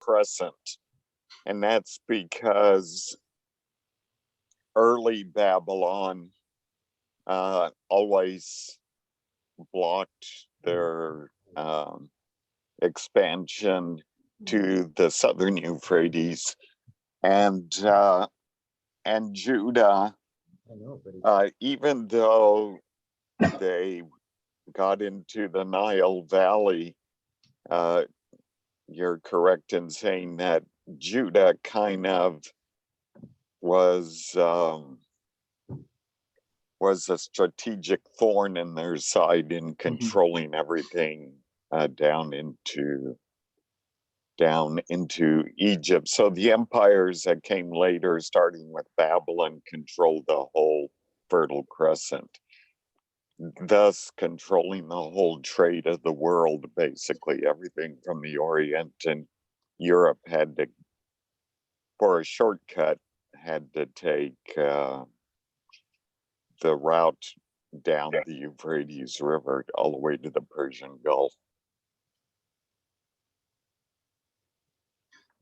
Crescent. And that's because early Babylon always blocked their expansion to the southern Euphrates, and Judah, even though they got into the Nile Valley, you're correct in saying that Judah kind of was a strategic thorn in their side in controlling everything down into Egypt. So the empires that came later, starting with Babylon, controlled the whole Fertile Crescent, thus controlling the whole trade of the world. Basically, everything from the Orient and Europe had to, for a shortcut, had to take the route down the Euphrates River all the way to the Persian Gulf.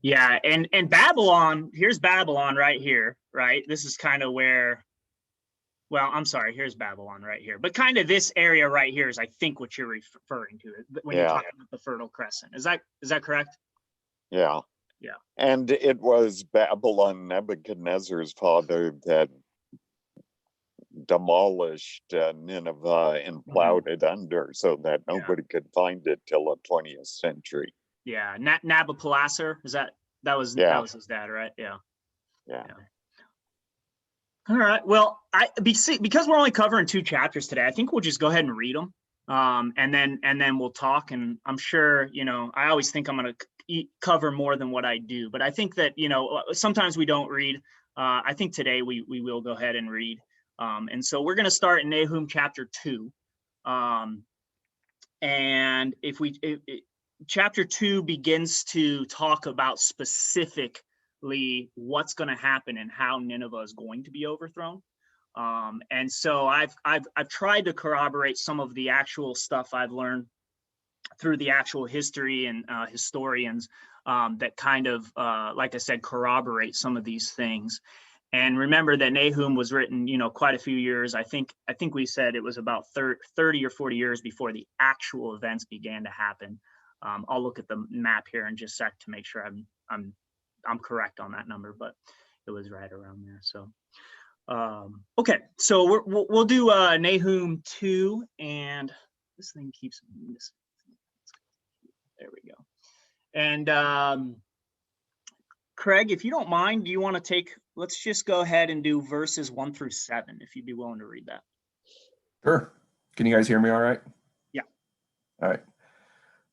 Yeah, and Babylon, here's Babylon right here, right? This is kind of where, well, I'm sorry, here's Babylon right here. But kind of this area right here is, I think, what you're referring to when you're talking about the Fertile Crescent. Is that correct? Yeah. Yeah. And it was Babylon, Nebuchadnezzar's father, that demolished Nineveh and plowed it under so that nobody could find it till the 20th century. Yeah, Nabopolassar, that was his dad, right? Yeah. All right. Well, because we're only covering 2 chapters today, I think we'll just go ahead and read them, and then we'll talk. And I'm sure, I always think I'm going to cover more than what I do, but I think that sometimes we don't read. I think today we will go ahead and read. And so we're going to start in Nahum chapter 2, and chapter 2 begins to talk about specifically what's going to happen and how Nineveh is going to be overthrown. And so I've tried to corroborate some of the actual stuff I've learned through the actual history and historians that kind of, like I said, corroborate some of these things. And remember that Nahum was written, quite a few years. I think we said it was about 30 or 40 years before the actual events began to happen. I'll look at the map here in just a sec to make sure I'm correct on that number, but it was right around there. So, okay, so we'll do Nahum 2, and this thing keeps missing. There we go. And Craig, if you don't mind, do you want to let's just go ahead and do verses 1 through 7, if you'd be willing to read that. Sure. Can you guys hear me all right? Yeah. All right.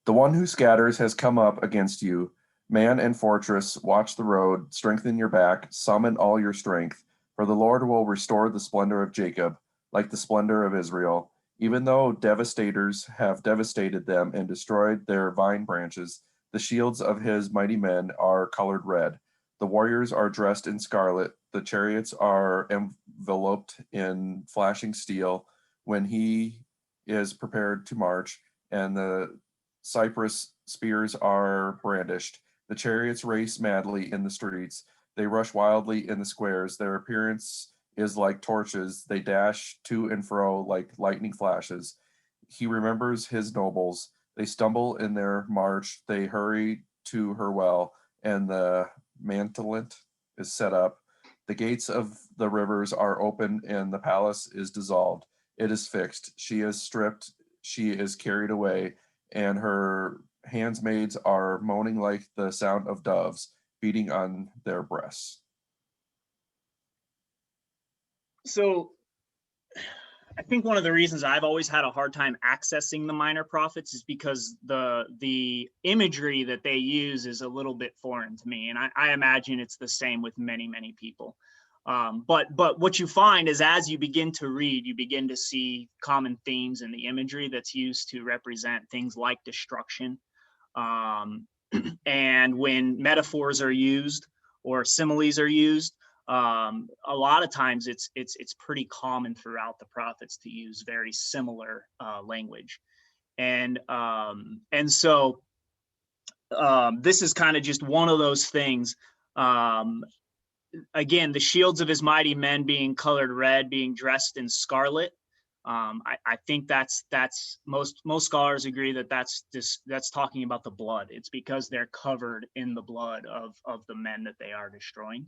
The one who scatters has come up against you. Man and fortress, watch the road, strengthen your back, summon all your strength, for the Lord will restore the splendor of Jacob, like the splendor of Israel. Even though devastators have devastated them and destroyed their vine branches, the shields of his mighty men are colored red. The warriors are dressed in scarlet. The chariots are enveloped in flashing steel when he is prepared to march, and the cypress spears are brandished. The chariots race madly in the streets. They rush wildly in the squares. Their appearance is like torches. They dash to and fro like lightning flashes. He remembers his nobles. They stumble in their march. They hurry to her well, and the mantelet is set up. The gates of the rivers are open, and the palace is dissolved. It is fixed. She is stripped. She is carried away, and her handmaids are moaning like the sound of doves beating on their breasts. So I think one of the reasons I've always had a hard time accessing the minor prophets is because the imagery that they use is a little bit foreign to me. And I imagine it's the same with many, many people. But what you find is as you begin to read, you begin to see common themes in the imagery that's used to represent things like destruction. And when metaphors are used or similes are used, a lot of times it's pretty common throughout the prophets to use very similar language. And so this is kind of just one of those things. Again, the shields of his mighty men being colored red, being dressed in scarlet. I think that's most scholars agree that that's talking about the blood. It's because they're covered in the blood of the men that they are destroying.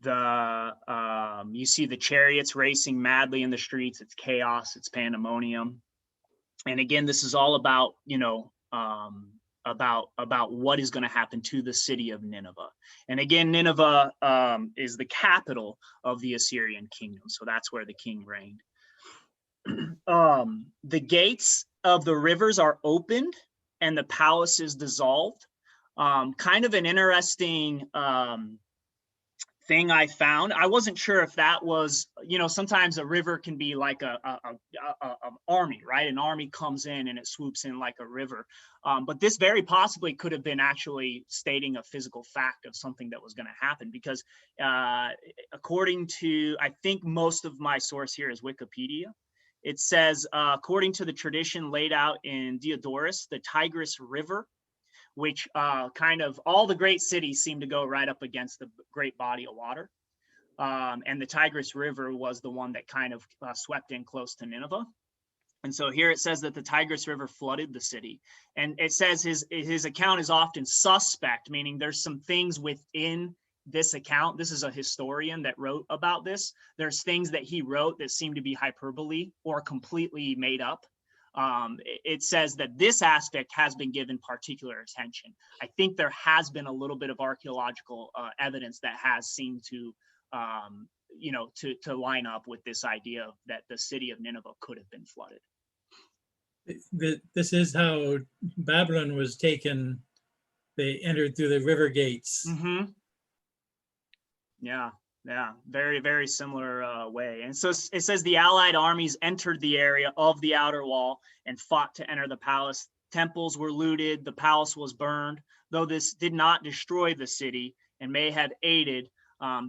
You see the chariots racing madly in the streets. It's chaos. It's pandemonium. And again, this is all about, about what is going to happen to the city of Nineveh. And again, Nineveh is the capital of the Assyrian kingdom. So that's where the king reigned. The gates of the rivers are opened and the palace is dissolved. Kind of an interesting thing I found. I wasn't sure if that was, sometimes a river can be like a army, right? An army comes in and it swoops in like a river. But this very possibly could have been actually stating a physical fact of something that was going to happen, because according to, I think most of my source here is Wikipedia. It says, according to the tradition laid out in Diodorus, the Tigris River, which kind of all the great cities seem to go right up against the great body of water. And the Tigris River was the one that kind of swept in close to Nineveh. And so here it says that the Tigris River flooded the city. And it says his account is often suspect, meaning there's some things within this account. This is a historian that wrote about this. There's things that he wrote that seem to be hyperbole or completely made up. It says that this aspect has been given particular attention. I think there has been a little bit of archaeological evidence that has seemed to, to line up with this idea that the city of Nineveh could have been flooded. This is how Babylon was taken. They entered through the river gates. Mm-hmm. Yeah, very, very similar way. And so it says the Allied armies entered the area of the outer wall and fought to enter the palace. Temples were looted, the palace was burned, though this did not destroy the city and may have aided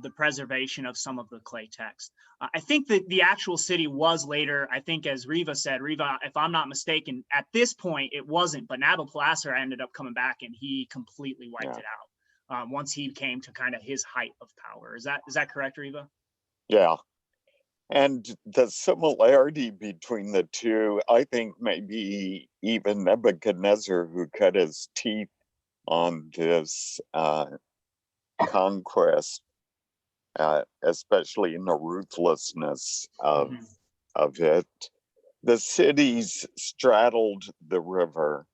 the preservation of some of the clay text. I think that the actual city was later, I think as Riva said, if I'm not mistaken, at this point it wasn't, but Nabopolassar ended up coming back and he completely wiped it out. Once he came to kind of his height of power. Is that correct, Riva? Yeah. And the similarity between the two, I think maybe even Nebuchadnezzar, who cut his teeth on this conquest, especially in the ruthlessness of it. The cities straddled the river,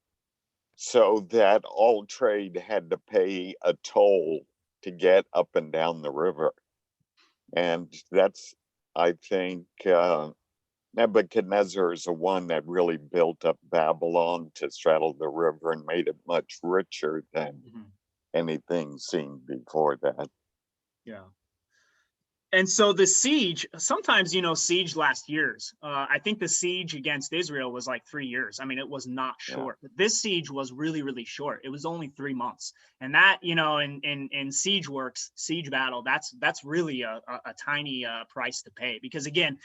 so that all trade had to pay a toll to get up and down the river. And that's, I think, Nebuchadnezzar is the one that really built up Babylon to straddle the river and made it much richer than anything seen before that. Yeah. And so the siege, sometimes, siege lasts years. I think the siege against Israel was like 3 years. I mean, it was not short. But this siege was really, really short. It was only 3 months. And that, in siege works, siege battle, that's really a tiny price to pay. Because again,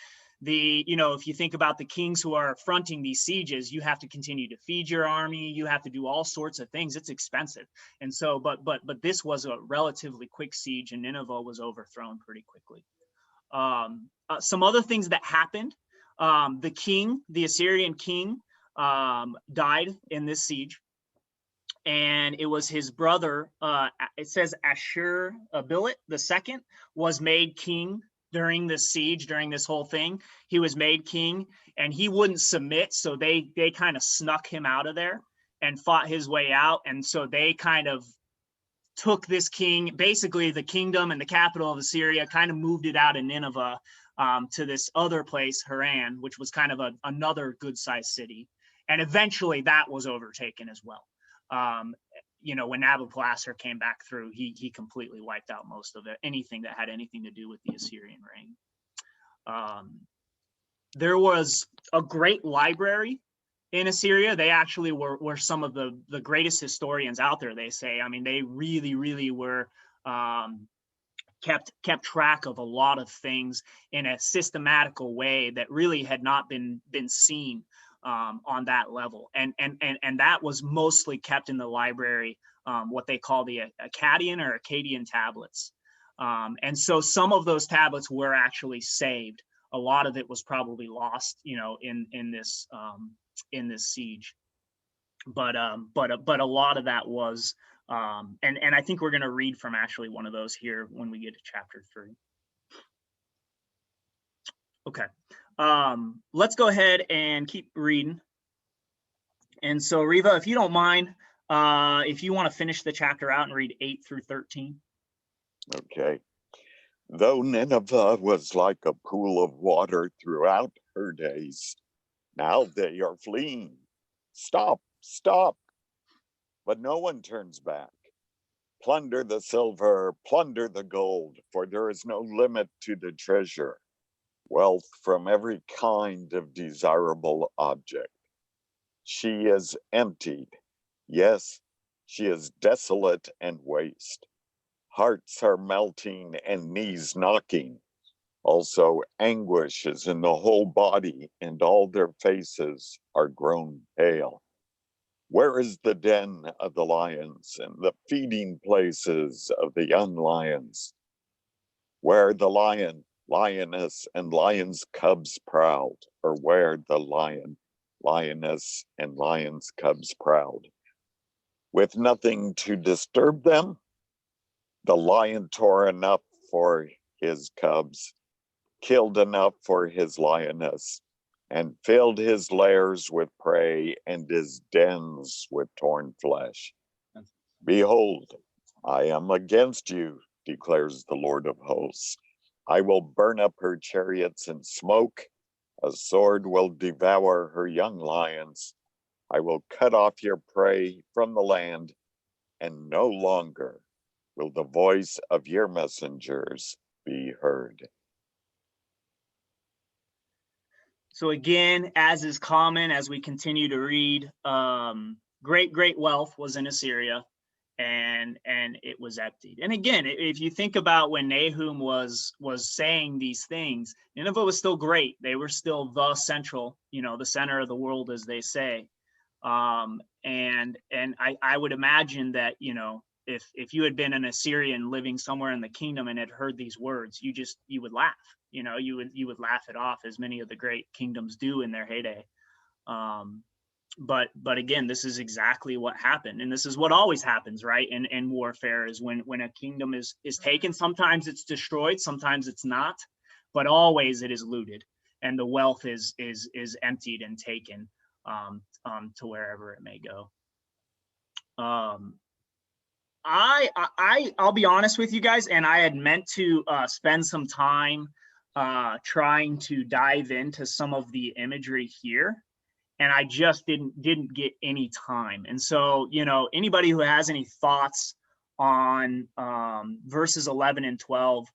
if you think about the kings who are fronting these sieges, you have to continue to feed your army. You have to do all sorts of things. It's expensive. And so, but this was a relatively quick siege, and Nineveh was overthrown pretty quickly. Some other things that happened, the Assyrian king, died in this siege. And it was his brother, it says Ashur-Abilit II was made king during this siege, during this whole thing. He was made king and he wouldn't submit. So they kind of snuck him out of there and fought his way out. And so they kind of took this king, basically the kingdom and the capital of Assyria, kind of moved it out of Nineveh to this other place, Haran, which was kind of another good sized city. And eventually that was overtaken as well. When Nabopolassar came back through, he completely wiped out most of it, anything that had anything to do with the Assyrian reign. There was a great library in Assyria. They actually were some of the greatest historians out there, they say. I mean, they really, really were kept track of a lot of things in a systematical way that really had not been seen on that level. And that was mostly kept in the library, what they call the Akkadian tablets. And so some of those tablets were actually saved. A lot of it was probably lost, in this siege. But a lot of that was, and I think we're going to read from actually one of those here when we get to chapter 3. Okay, let's go ahead and keep reading. And so, Riva, if you don't mind, if you want to finish the chapter out and read 8 through 13. Okay. Though Nineveh was like a pool of water throughout her days, now they are fleeing. Stop, stop. But no one turns back. Plunder the silver, plunder the gold, for there is no limit to the treasure. Wealth from every kind of desirable object. She is emptied. Yes, she is desolate and waste. Hearts are melting and knees knocking. Also, anguish is in the whole body, and all their faces are grown pale. Where is the den of the lions and the feeding places of the young lions? Where the lion, lioness, and lion's cubs proud, or where the lion, lioness, and lion's cubs proud? With nothing to disturb them, the lion tore enough for his cubs, killed enough for his lioness, and filled his lairs with prey and his dens with torn flesh. Behold, I am against you, declares the Lord of hosts. I will burn up her chariots in smoke. A sword will devour her young lions. I will cut off your prey from the land, and no longer will the voice of your messengers be heard. So again, as is common, as we continue to read, great wealth was in Assyria, and it was emptied. And again, if you think about when Nahum was saying these things, Nineveh was still great. They were still the central, the center of the world, as they say. And I would imagine that, if you had been an Assyrian living somewhere in the kingdom and had heard these words, you would laugh. You would laugh it off, as many of the great kingdoms do in their heyday. But again, this is exactly what happened, and this is what always happens, right? In warfare, is when a kingdom is taken. Sometimes it's destroyed, sometimes it's not, but always it is looted, and the wealth is emptied and taken to wherever it may go. I'll be honest with you guys, and I had meant to spend some time trying to dive into some of the imagery here, and I just didn't get any time. And so, anybody who has any thoughts on verses 11 and 12,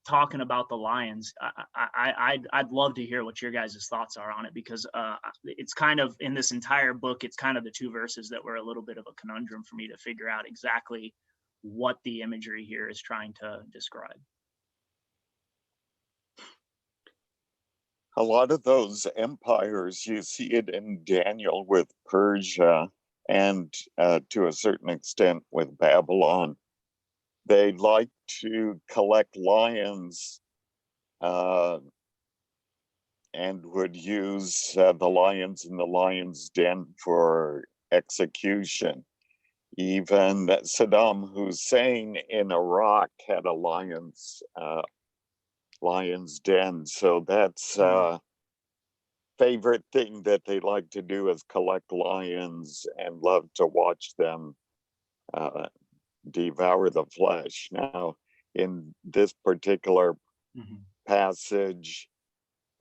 talking about the lions, I'd love to hear what your guys' thoughts are on it, because it's kind of, in this entire book, it's kind of the two verses that were a little bit of a conundrum for me to figure out exactly what the imagery here is trying to describe. A lot of those empires, you see it in Daniel with Persia, and to a certain extent with Babylon. They like to collect lions and would use the lions in the lion's den for execution. Even Saddam Hussein in Iraq had a lion's den. So that's a favorite thing that they like to do, is collect lions and love to watch them devour the flesh. Now, in this particular passage,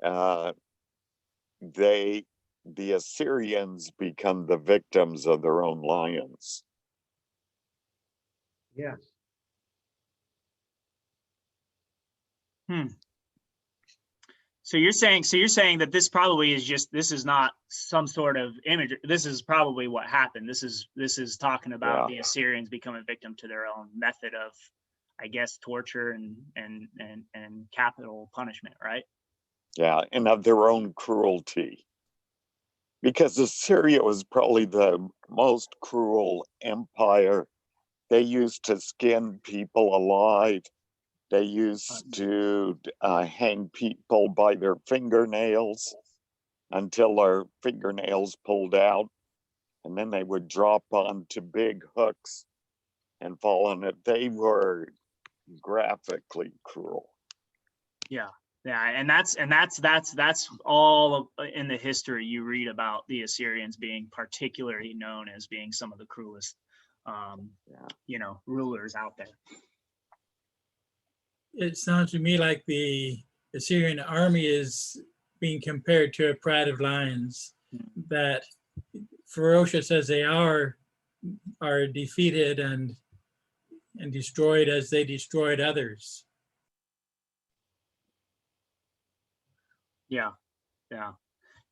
the Assyrians become the victims of their own lions. Yes. So you're saying that this probably is this is not some sort of image. This is probably what happened. This is talking about the Assyrians becoming victim to their own method of, I guess, torture and capital punishment, right? Yeah, and of their own cruelty. because Assyria was probably the most cruel empire. They used to skin people alive. They used to hang people by their fingernails until their fingernails pulled out. And then they would drop onto big hooks and fall on it. They were graphically cruel. Yeah. Yeah, and that's all in the history you read about the Assyrians being particularly known as being some of the cruelest, rulers out there. It sounds to me like the Assyrian army is being compared to a pride of lions, that ferocious as they are defeated and destroyed as they destroyed others. Yeah,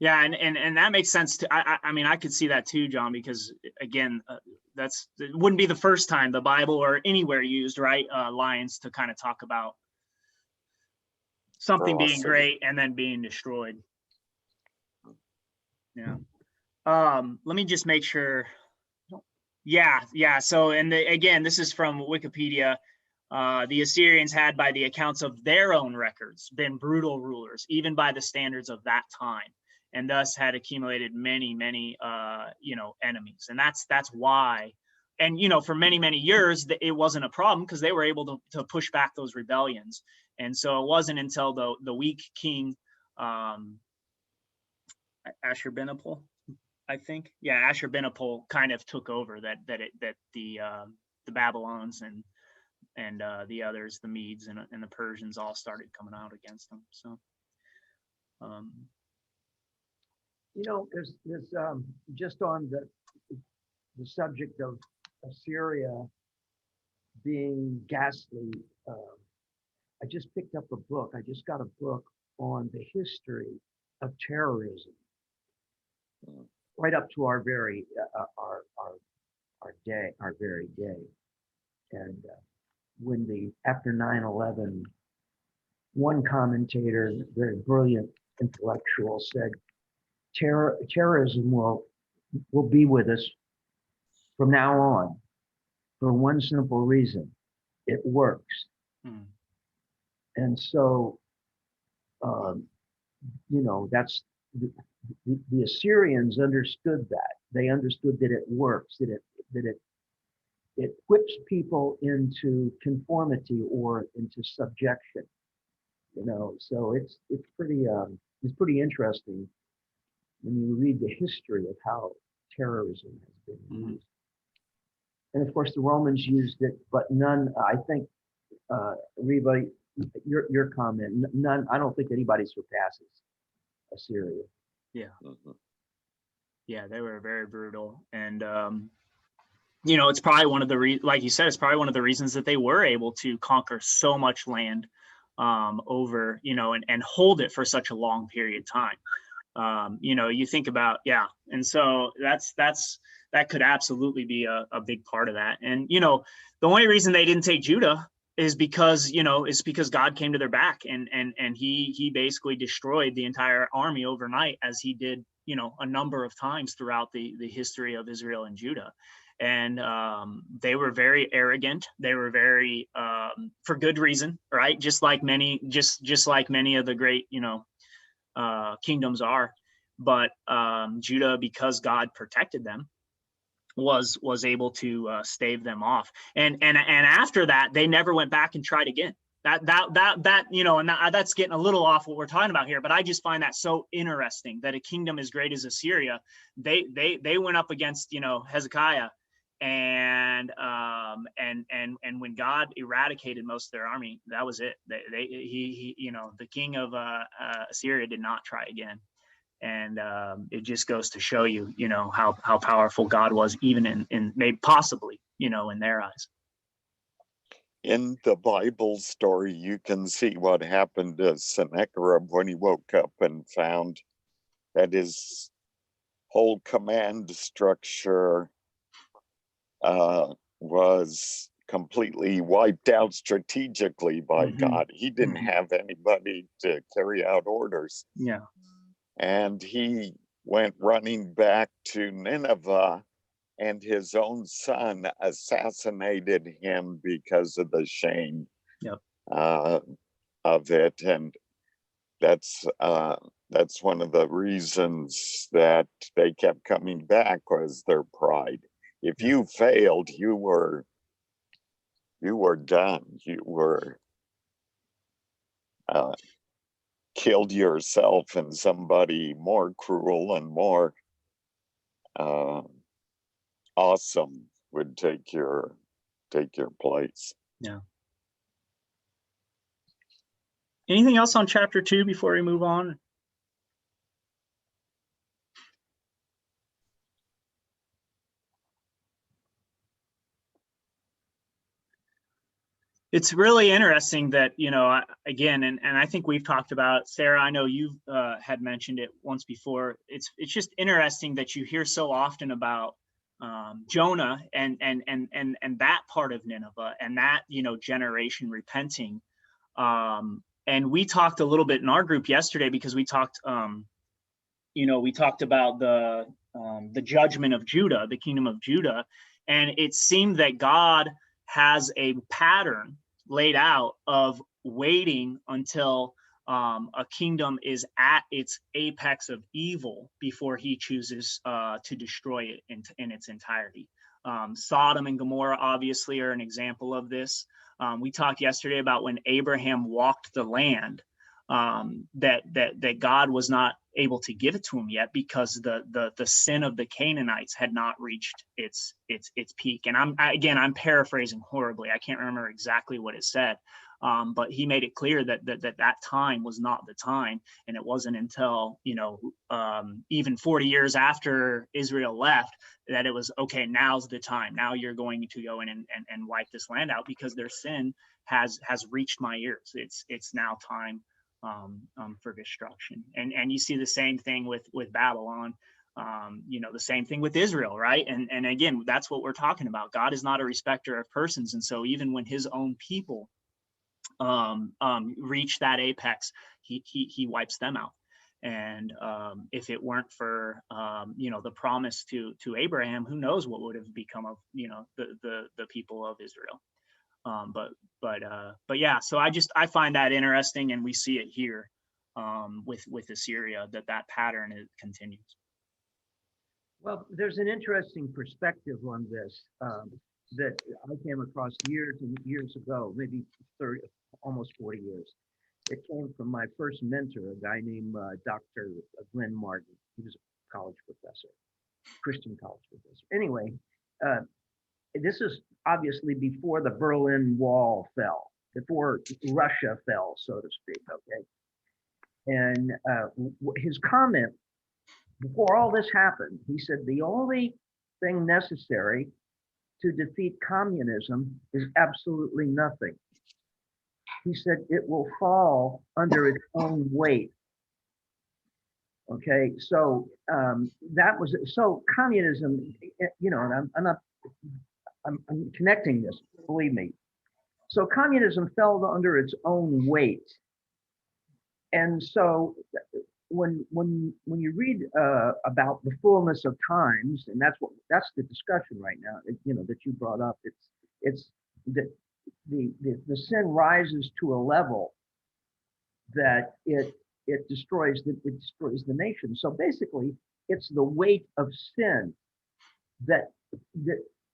and that makes sense too. I mean, I could see that too, John, because again, it wouldn't be the first time the Bible or anywhere used, right, lions to kind of talk about something being great and then being destroyed. Yeah. Let me just make sure. Yeah. So, and again, this is from Wikipedia. The Assyrians had, by the accounts of their own records, been brutal rulers, even by the standards of that time, and thus had accumulated many enemies. And that's why, and for many years it wasn't a problem, because they were able to push back those rebellions. And so it wasn't until the weak king Ashurbanipal, I think, Ashurbanipal kind of took over that the Babylons and the others, the Medes and the Persians, all started coming out against them. So, there's just on the subject of Assyria being ghastly. I just picked up a book. I just got a book on the history of terrorism, right up to our very day. And after 9/11, one commentator, very brilliant intellectual, said terrorism will be with us from now on, for one simple reason: it works. And so, that's the Assyrians understood that. They understood that it works, that it whips people into conformity or into subjection. So it's pretty interesting when you read the history of how terrorism has been used. And of course, the Romans used it, but none. I think, Reba, your comment. None. I don't think anybody surpasses Assyria. Yeah. Yeah, they were very brutal, and it's probably one of the like you said, it's probably one of the reasons that they were able to conquer so much land over, and hold it for such a long period of time. You think about, and so that could absolutely be a big part of that. And the only reason they didn't take Judah is because God came to their back, and he basically destroyed the entire army overnight, as he did a number of times throughout the history of Israel and Judah. And they were very arrogant. They were very for good reason, right? Just like many of the great kingdoms are. But Judah, because God protected them, was able to stave them off. And after that, they never went back and tried again. That's getting a little off what we're talking about here, but I just find that so interesting that a kingdom as great as Assyria, they went up against Hezekiah, and when God eradicated most of their army, that was it. The king of Assyria did not try again. And it just goes to show you, how powerful God was, even in maybe possibly, in their eyes. In the Bible story, you can see what happened to Sennacherib when he woke up and found that his whole command structure was completely wiped out strategically by God. He didn't have anybody to carry out orders. Yeah. And he went running back to Nineveh, and his own son assassinated him because of the shame Yep. Of it. And that's one of the reasons that they kept coming back, was their pride. If you failed, you were done. You were killed yourself, and somebody more cruel and more awesome would take your place. Yeah. Anything else on chapter 2 before we move on? It's really interesting that, again, and I think we've talked about, Sarah, I know you've had mentioned it once before. It's just interesting that you hear so often about Jonah and that part of Nineveh, and that, generation repenting. And we talked a little bit in our group yesterday, because we talked about the judgment of Judah, the kingdom of Judah. And it seemed that God has a pattern laid out of waiting until a kingdom is at its apex of evil before he chooses to destroy it in its entirety. Sodom and Gomorrah obviously are an example of this. We talked yesterday about when Abraham walked the land, that God was not able to give it to him yet, because the sin of the Canaanites had not reached its peak. And I'm paraphrasing horribly. I can't remember exactly what it said, but he made it clear that time was not the time, and it wasn't until even 40 years after Israel left that it was, okay, now's the time. Now you're going to go in and wipe this land out, because their sin has reached my ears. It's now time for destruction. And you see the same thing with Babylon, the same thing with Israel, right? And again, that's what we're talking about. God is not a respecter of persons. And so even when his own people reach that apex, he wipes them out. And if it weren't for the promise to Abraham, who knows what would have become of the people of Israel. But yeah, so I find that interesting, and we see it here with Assyria, that pattern continues. Well, there's an interesting perspective on this that I came across years and years ago, maybe 30, almost 40 years. It came from my first mentor, a guy named Dr. Glenn Martin. He was a college professor, Christian college professor. Anyway, this is obviously before the Berlin Wall fell, before Russia fell, so to speak, okay? And his comment, before all this happened, he said, the only thing necessary to defeat communism is absolutely nothing. He said, it will fall under its own weight. Okay, so that was, so communism, and I'm connecting this, believe me. So communism fell under its own weight. And so when you read about the fullness of times, and that's the discussion right now, that you brought up, it's that the sin rises to a level that it destroys the nation. So basically, it's the weight of sin that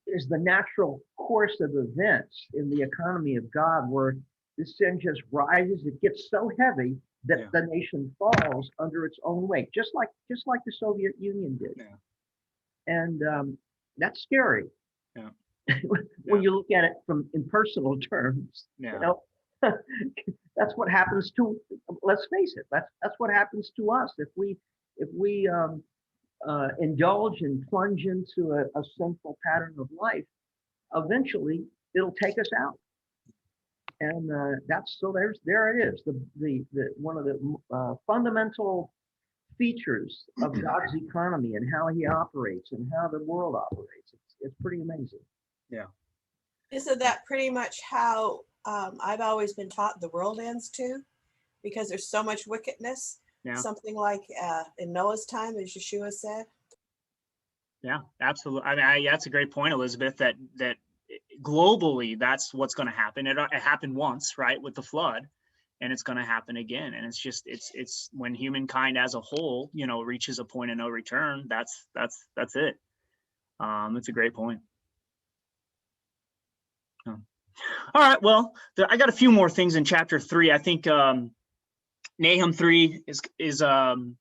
is the natural course of events in the economy of God, where the sin just rises. It gets so heavy that the nation falls under its own weight, just like the Soviet Union did. Yeah. And that's scary. Yeah. When you look at it in personal terms, that's what happens to. Let's face it. That's what happens to us if we indulge and plunge into a sinful pattern of life. Eventually, it'll take us out. And there it is. The one of the fundamental features of God's economy and how he operates and how the world operates. It's pretty amazing. Yeah. Isn't that pretty much how I've always been taught the world ends too? Because there's so much wickedness. Yeah. something like in Noah's time, as Yeshua said? Yeah, absolutely. I mean, that's a great point, Elizabeth, that globally, that's what's going to happen. It happened once, right, with the flood, and it's going to happen again. And it's just, it's when humankind as a whole, reaches a point of no return, that's it. It's a great point. All right, well, I got a few more things in chapter 3. I think Nahum 3 is sorry,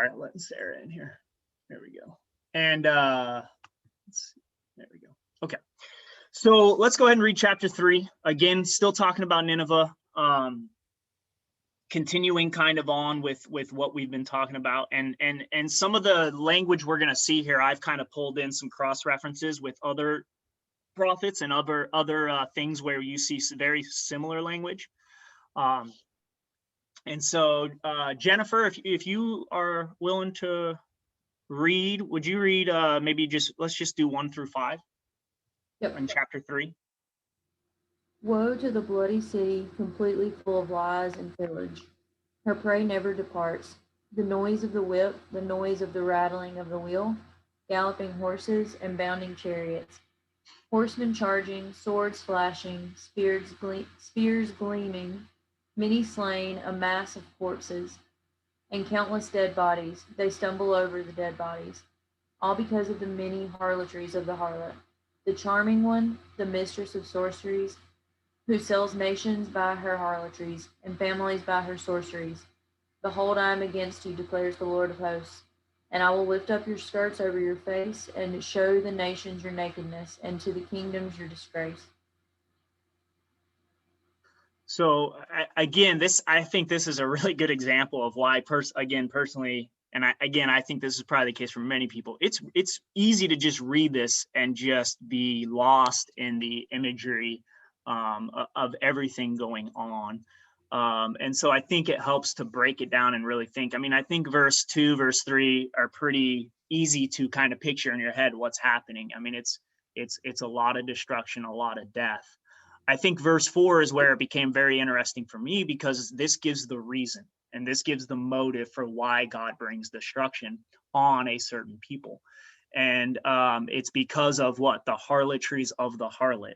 I'm letting Sarah in here. There we go. And let's see. There we go. Okay. So let's go ahead and read chapter 3. Again, still talking about Nineveh, continuing kind of on with what we've been talking about. And some of the language we're going to see here, I've kind of pulled in some cross references with other prophets and other things where you see very similar language. And so Jennifer, if you are willing to read, would you read maybe let's just do 1 through 5? Yep. In chapter 3. Woe to the bloody city, completely full of lies and pillage. Her prey never departs. The noise of the whip, the noise of the rattling of the wheel, galloping horses and bounding chariots, horsemen charging, swords flashing, spears gleaming, many slain, a mass of corpses, and countless dead bodies. They stumble over the dead bodies, all because of the many harlotries of the harlot, the charming one, the mistress of sorceries, who sells nations by her harlotries, and families by her sorceries. Behold, I am against you, declares the Lord of hosts, and I will lift up your skirts over your face, and show the nations your nakedness, and to the kingdoms your disgrace. So again, I think this is a really good example of why personally, and I think this is probably the case for many people. It's easy to just read this and just be lost in the imagery of everything going on. And so I think it helps to break it down and really think. I mean, I think verse 2, verse 3 are pretty easy to kind of picture in your head what's happening. I mean, it's a lot of destruction, a lot of death. I think verse 4 is where it became very interesting for me, because this gives the reason and this gives the motive for why God brings destruction on a certain people. And it's because of what? The harlotries of the harlot.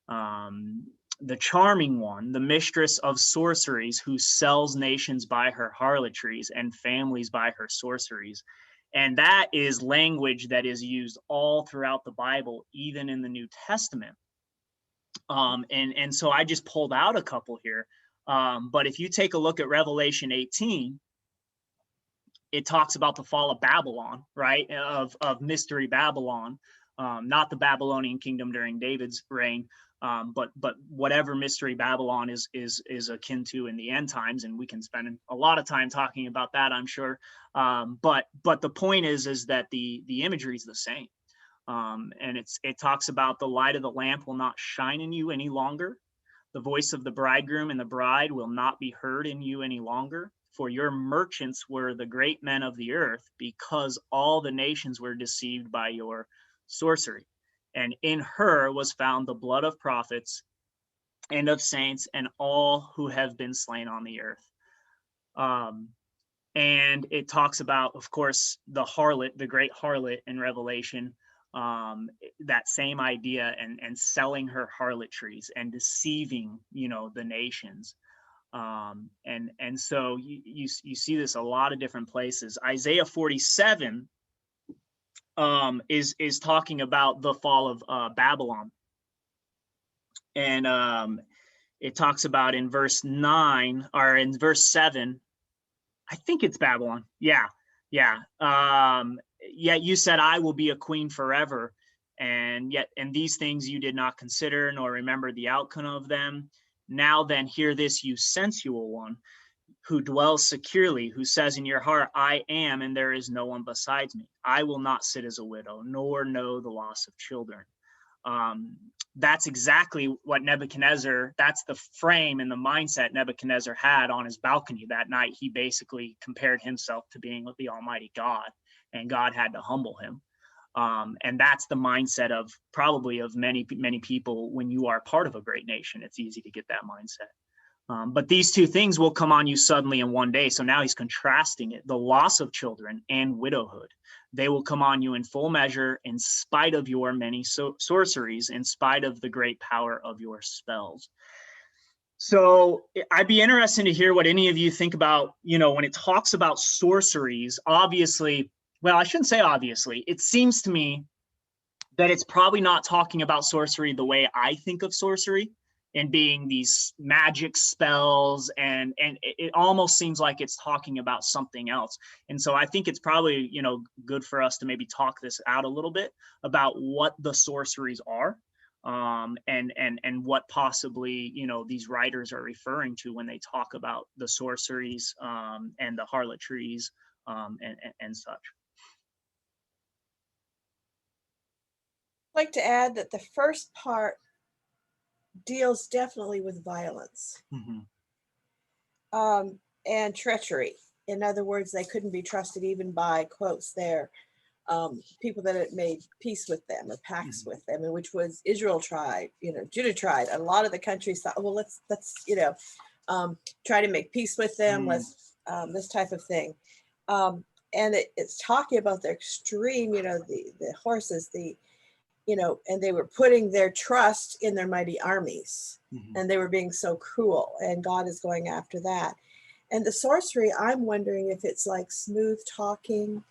The charming one, the mistress of sorceries, who sells nations by her harlotries and families by her sorceries. And that is language that is used all throughout the Bible, even in the New Testament. And so I just pulled out a couple here. But if you take a look at Revelation 18, it talks about the fall of Babylon, right? Of Mystery Babylon, not the Babylonian kingdom during David's reign, but whatever Mystery Babylon is akin to in the end times, and we can spend a lot of time talking about that, I'm sure. But the point is that the imagery is the same. And it talks about the light of the lamp will not shine in you any longer. The voice of the bridegroom and the bride will not be heard in you any longer. For your merchants were the great men of the earth, because all the nations were deceived by your sorcery. And in her was found the blood of prophets and of saints and all who have been slain on the earth. And it talks about, of course, the harlot, the great harlot in Revelation, that same idea, and selling her harlotries and deceiving, the nations. And so you see this a lot of different places. Isaiah 47 is talking about the fall of Babylon. And it talks about in verse 9 or in verse 7, I think it's Babylon. Yeah. Yet you said, I will be a queen forever. And these things you did not consider, nor remember the outcome of them. Now then, hear this, you sensual one, who dwells securely, who says in your heart, I am, and there is no one besides me. I will not sit as a widow, nor know the loss of children. That's exactly what Nebuchadnezzar, that's the frame and the mindset Nebuchadnezzar had on his balcony that night. He basically compared himself to being with the Almighty God, and God had to humble him. And that's the mindset of probably of many people when you are part of a great nation. It's easy to get that mindset. But these two things will come on you suddenly in one day. So now he's contrasting it, the loss of children and widowhood. They will come on you in full measure in spite of your many sorceries, in spite of the great power of your spells. So I'd be interested to hear what any of you think about, when it talks about sorceries, obviously, well, I shouldn't say obviously, it seems to me that it's probably not talking about sorcery the way I think of sorcery, and being these magic spells, and it almost seems like it's talking about something else. And so I think it's probably, good for us to maybe talk this out a little bit about what the sorceries are, and what possibly, these writers are referring to when they talk about the sorceries, and the harlotries, and such. I'd like to add that the first part deals definitely with violence, and treachery. In other words, they couldn't be trusted even by, quotes there, people that had made peace with them or pacts with them, and which was Israel tried, Judah tried. A lot of the countries thought, well, let's try to make peace with them. Let's this type of thing. And it's talking about the extreme, the horses, and they were putting their trust in their mighty armies, and they were being so cruel, and God is going after that. And the sorcery, I'm wondering if it's like smooth talking,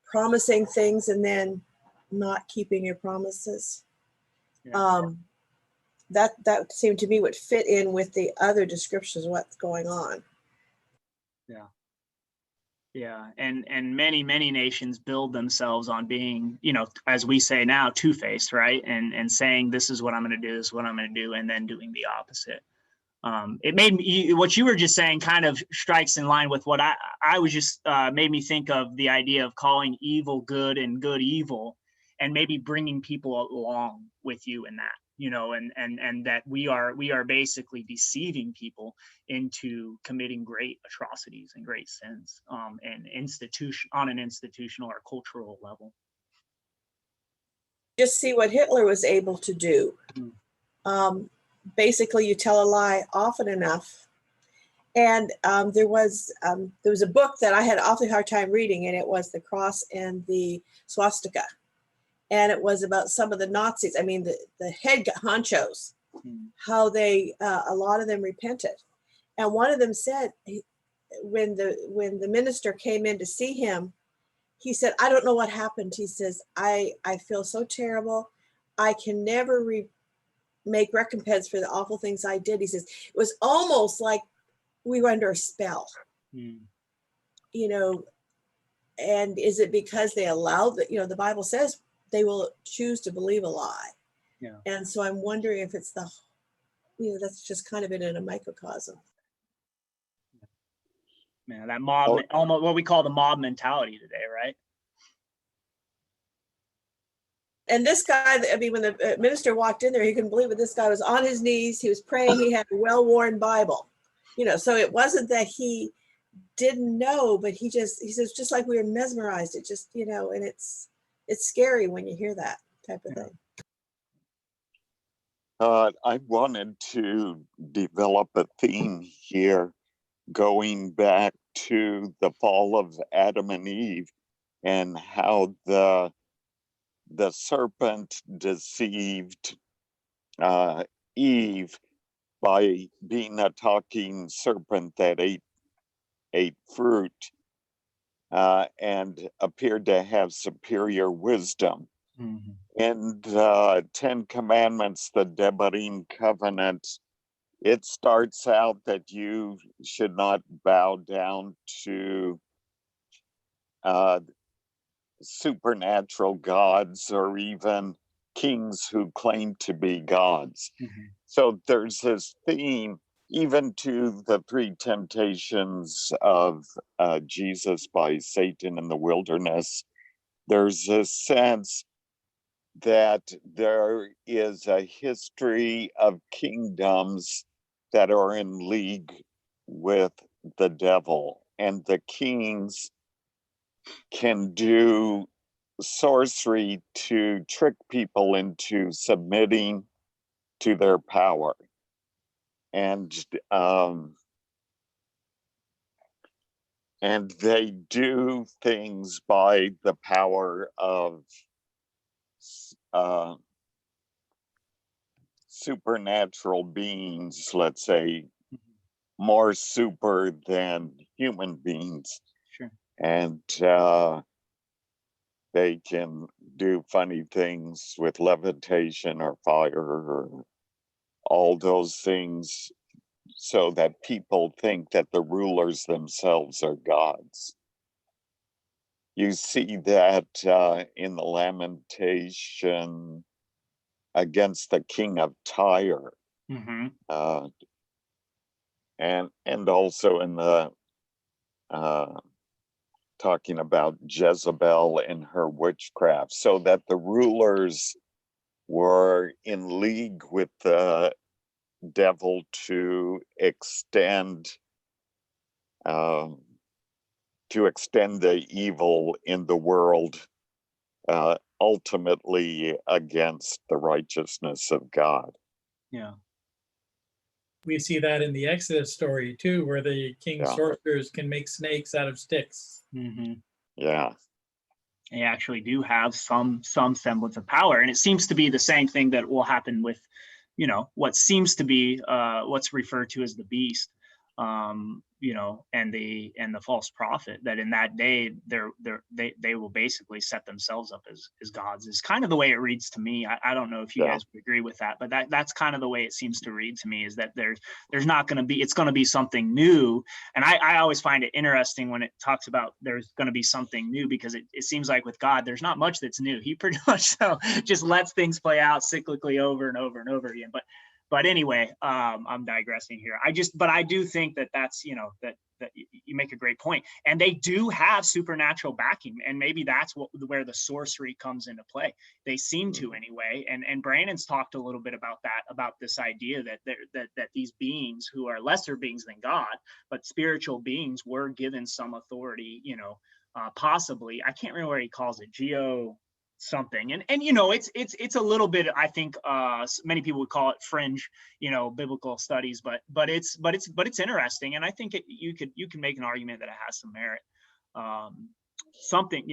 promising things and then not keeping your promises. That seemed to me would fit in with the other descriptions of what's going on. Yeah, and many nations build themselves on being, as we say now, two-faced, right? And saying, this is what I'm going to do, this is what I'm going to do, and then doing the opposite. It made me, what you were just saying kind of strikes in line with what I was just, made me think of the idea of calling evil good and good evil, and maybe bringing people along with you in that, and that we are basically deceiving people into committing great atrocities and great sins, and on an institutional or cultural level. Just see what Hitler was able to do. Basically, you tell a lie often enough. And there was a book that I had an awfully hard time reading, and it was The Cross and the Swastika. And it was about some of the Nazis, the head honchos, how they, a lot of them repented. And one of them said, when the minister came in to see him, he said, I don't know what happened. He says, I feel so terrible. I can never make recompense for the awful things I did. He says, it was almost like we were under a spell, and is it because they allowed that, the Bible says they will choose to believe a lie. Yeah. And so I'm wondering if it's that's just kind of it in a microcosm. Man, that mob, almost what we call the mob mentality today, right? And this guy, when the minister walked in there, he couldn't believe it. This guy was on his knees. He was praying. He had a well-worn Bible, so it wasn't that he didn't know, but he says, just like we were mesmerized. It just, and it's scary when you hear that type of thing. I wanted to develop a theme here, going back to the fall of Adam and Eve, and how the serpent deceived Eve by being a talking serpent that ate fruit, and appeared to have superior wisdom. In the 10 Commandments, the Devarim covenant, it starts out that you should not bow down to supernatural gods or even kings who claim to be gods. So there's this theme, even to the 3 temptations of Jesus by Satan in the wilderness. There's a sense that there is a history of kingdoms that are in league with the devil, and the kings can do sorcery to trick people into submitting to their power. and they do things by the power of supernatural beings, let's say, more super than human beings. Sure. And they can do funny things with levitation or fire or all those things, so that people think that the rulers themselves are gods. You see that in the lamentation against the king of Tyre, Mm-hmm. and also in the talking about Jezebel and her witchcraft, so that the rulers were in league with the devil to extend the evil in the world, ultimately against the righteousness of God. Yeah. We see that in the Exodus story too, where the king's Yeah. sorcerers can make snakes out of sticks. Mm-hmm. Yeah. They actually do have some semblance of power, and it seems to be the same thing that will happen with, what seems to be what's referred to as the beast, and the false prophet, that in that day they will basically set themselves up as gods, is kind of the way it reads to me. I don't know if you Yeah. guys would agree with that, but that's kind of the way it seems to read to me, is that there's not going to be, it's going to be something new. And I always find it interesting when it talks about there's going to be something new, because it seems like with God, there's not much that's new. He pretty much so just lets things play out cyclically over and over and over again. But anyway, I'm digressing here. But I do think that's, that you make a great point. And they do have supernatural backing, and maybe that's where the sorcery comes into play. They seem to, anyway. And Brandon's talked a little bit about that, about this idea that these beings, who are lesser beings than God, but spiritual beings, were given some authority, possibly. I can't remember what he calls it, geo something, and it's a little bit, I think many people would call it fringe, biblical studies, but it's interesting, and I think you can make an argument that it has some merit, something,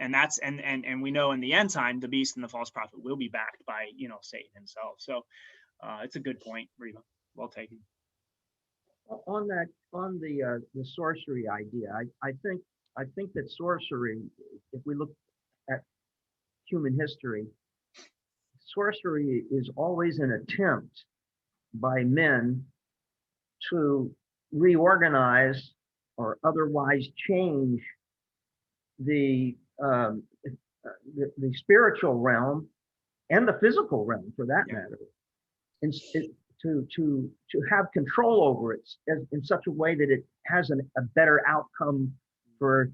and that's and we know in the end time the beast and the false prophet will be backed by Satan himself. So it's a good point, Reba. Well taken. On the sorcery idea, I think that sorcery, if we look at human history, sorcery is always an attempt by men to reorganize or otherwise change the spiritual realm and the physical realm, for that matter, and to have control over it in such a way that it has a better outcome for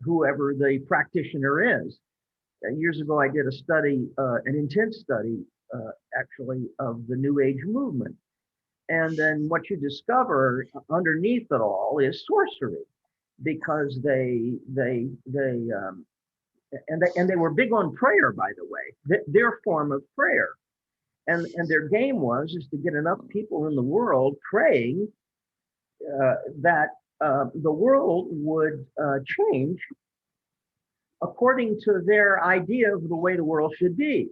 whoever the practitioner is. Years ago, I did a study, an intense study, actually, of the New Age movement. And then what you discover underneath it all is sorcery, because they were big on prayer, by the way, their form of prayer. And their game is to get enough people in the world praying that the world would change according to their idea of the way the world should be.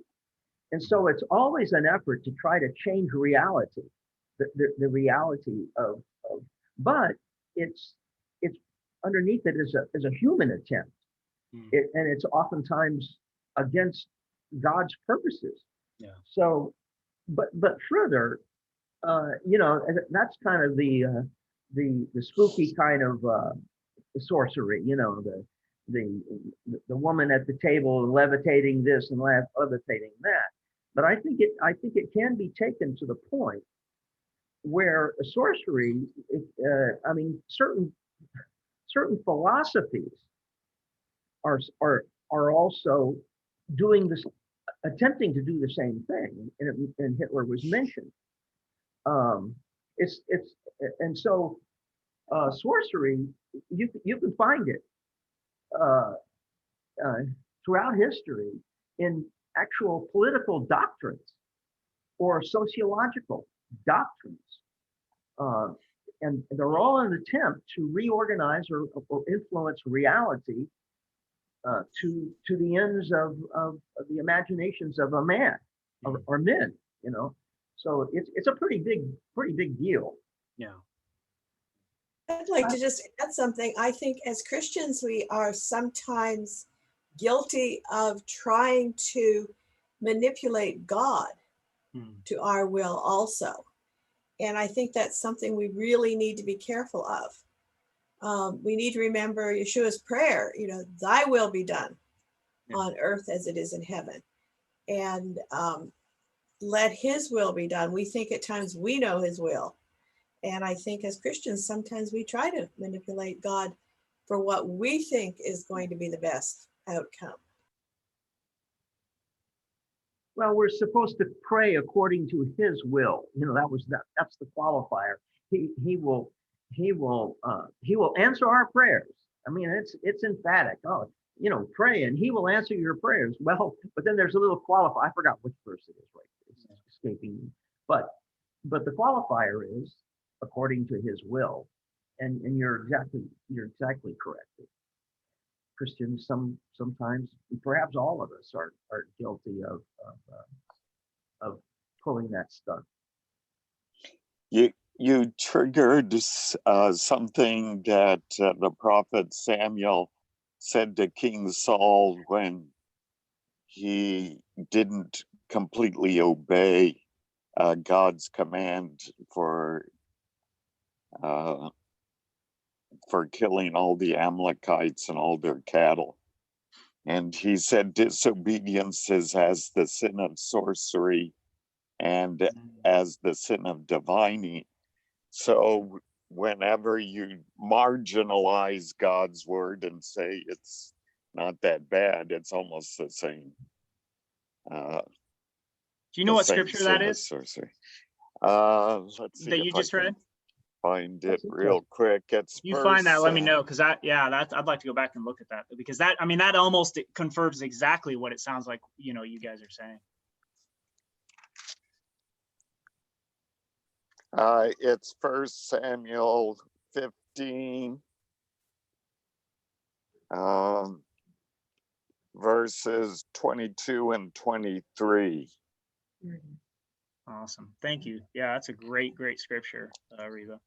And so it's always an effort to try to change reality, the reality of, but it's underneath it is a human attempt. And it's oftentimes against God's purposes. Yeah. So, but further, that's kind of the spooky kind of sorcery, the woman at the table levitating this and levitating that. But I think it can be taken to the point where a sorcery, certain philosophies are also doing this, attempting to do the same thing, and Hitler was mentioned. And so sorcery, you can find it throughout history in actual political doctrines or sociological doctrines. And they're all an attempt to reorganize or influence reality to the ends of the imaginations of a man or men, you know. So it's a pretty big deal. Yeah. I'd like to just add something. I think as Christians, we are sometimes guilty of trying to manipulate God to our will also. And I think that's something we really need to be careful of. We need to remember Yeshua's prayer, you know, thy will be done on earth as it is in heaven. And let his will be done. We think at times we know his will. And I think as Christians, sometimes we try to manipulate God for what we think is going to be the best outcome. Well, we're supposed to pray according to his will. You know, that's the qualifier. He will answer our prayers. I mean, it's emphatic. Oh, you know, pray and he will answer your prayers. Well, but then there's a little qualifier. I forgot which verse it is, right? It's escaping me. But the qualifier is according to his will. And you're exactly correct. Christians sometimes, perhaps all of us, are guilty of pulling that stunt. You triggered something that the prophet Samuel said to King Saul when he didn't completely obey God's command for killing all the Amalekites and all their cattle. And he said, disobedience is as the sin of sorcery and as the sin of divining. So whenever you marginalize God's word and say it's not that bad, it's almost the same. Do you know what scripture that is? Sorcery. Let's see that you just read. Find it real quick. It's you find that, let me know, because I'd like to go back and look at that, because that almost confirms exactly what it sounds like, you know, you guys are saying. It's 1 Samuel 15, verses 22 and 23. Awesome. Thank you. Yeah, that's a great scripture, Reva.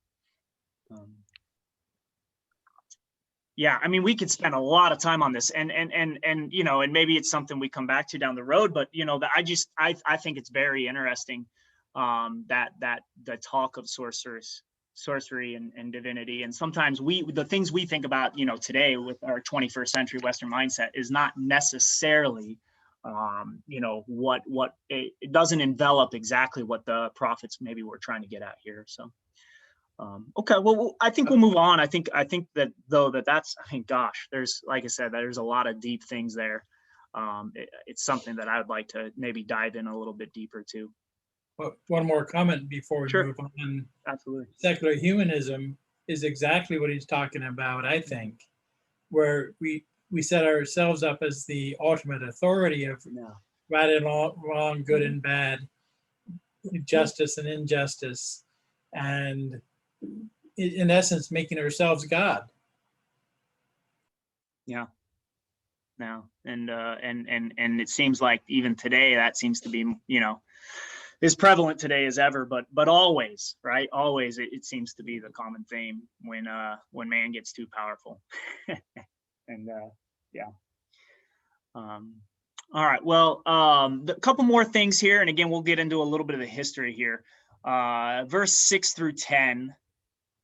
Yeah, I mean, we could spend a lot of time on this, and you know, and maybe it's something we come back to down the road, but you know, I think it's very interesting that the talk of sorcery and divinity, and sometimes the things we think about, you know, today with our 21st century Western mindset is not necessarily you know, what it doesn't envelop exactly what the prophets maybe were trying to get at here. So okay, well, I think we'll move on. I think that that's, I mean, gosh, there's, like I said, there's a lot of deep things there. It's something that I would like to maybe dive in a little bit deeper to. Well, one more comment before we move on. Absolutely. Secular humanism is exactly what he's talking about, I think, where we set ourselves up as the ultimate authority of right and wrong, good and bad, justice and injustice, and in essence, making ourselves God. Yeah. No, and it seems like even today that seems to be, you know, as prevalent today as ever, but always, right? Always, it seems to be the common theme when man gets too powerful. And yeah. All right. Well, a couple more things here, and again, we'll get into a little bit of the history here. Verse 6 through 10.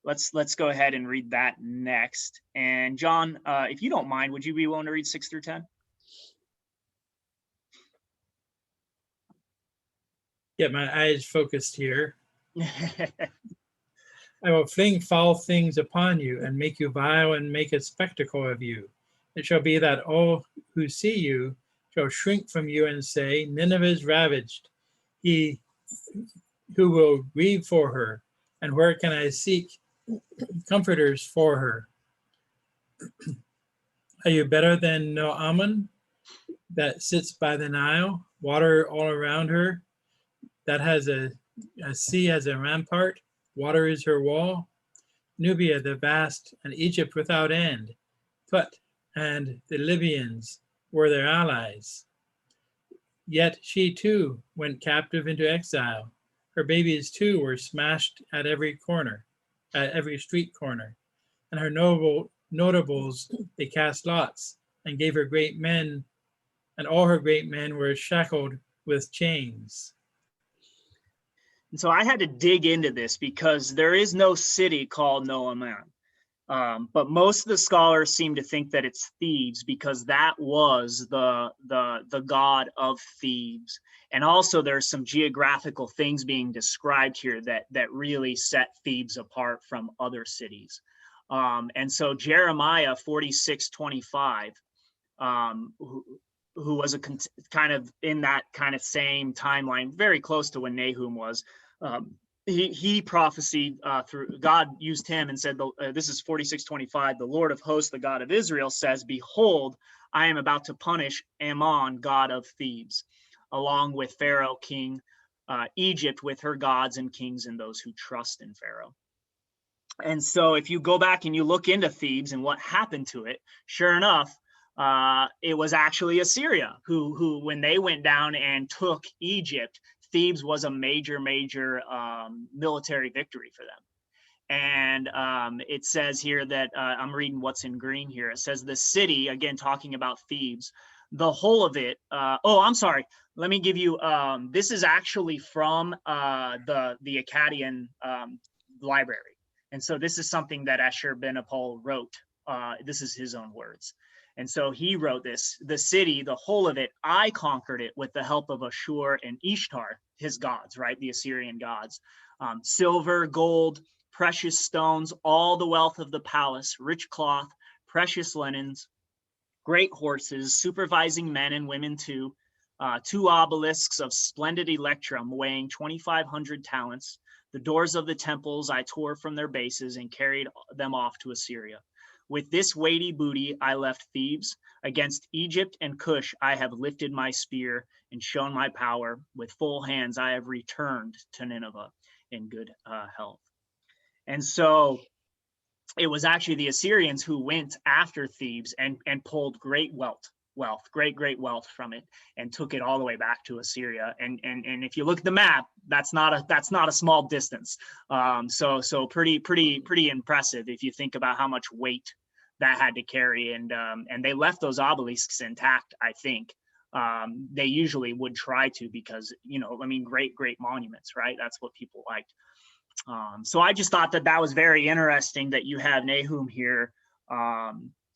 Let's go ahead and read that next. And John, if you don't mind, would you be willing to read 6 through 10? Get my eyes focused here. I will fling foul things upon you and make you vile and make a spectacle of you. It shall be that all who see you shall shrink from you and say, Nineveh is ravaged. He who will grieve for her, and where can I seek comforters for her? Are you better than Nahum that sits by the Nile, water all around her, that has a sea as a rampart, Water is her wall. Nubia the vast, and Egypt without end. Put and the Libyans were their allies. Yet she too went captive into exile. Her babies too were smashed at every corner, at every street corner. And her notables they cast lots and gave her great men, and all her great men were shackled with chains. And so I had to dig into this because there is no city called Nahum. But most of the scholars seem to think that it's Thebes because that was the god of Thebes. And also there's some geographical things being described here that really set Thebes apart from other cities. And so Jeremiah 46:25, who was a kind of in that kind of same timeline, very close to when Nahum was, he prophesied through God used him and said, this is 46:25, the Lord of hosts, the God of Israel says, behold, I am about to punish Ammon, god of Thebes, along with Pharaoh, king Egypt, with her gods and kings and those who trust in Pharaoh. And so if you go back and you look into Thebes and what happened to it, sure enough, it was actually Assyria who when they went down and took Egypt, Thebes was a major military victory for them. And it says here that I'm reading what's in green here. It says the city, again, talking about Thebes, the whole of it. I'm sorry. Let me give you, this is actually from the Akkadian library. And so this is something that Ashurbanipal wrote. This is his own words. And so he wrote this, the city, the whole of it, I conquered it with the help of Ashur and Ishtar, his gods, right? The Assyrian gods. Silver, gold, precious stones, all the wealth of the palace, rich cloth, precious linens, great horses, supervising men and women too, 2 obelisks of splendid electrum weighing 2,500 talents. The doors of the temples I tore from their bases and carried them off to Assyria. With this weighty booty I left Thebes. Against Egypt and Cush I have lifted my spear and shown my power. With full hands I have returned to Nineveh in good health. And so it was actually the Assyrians who went after Thebes and pulled great wealth, great wealth from it, and took it all the way back to Assyria. And if you look at the map, that's not a small distance. So pretty impressive if you think about how much weight that had to carry. And they left those obelisks intact, I think. They usually would try to because, great monuments, right? That's what people liked. So I just thought that was very interesting that you have Nahum here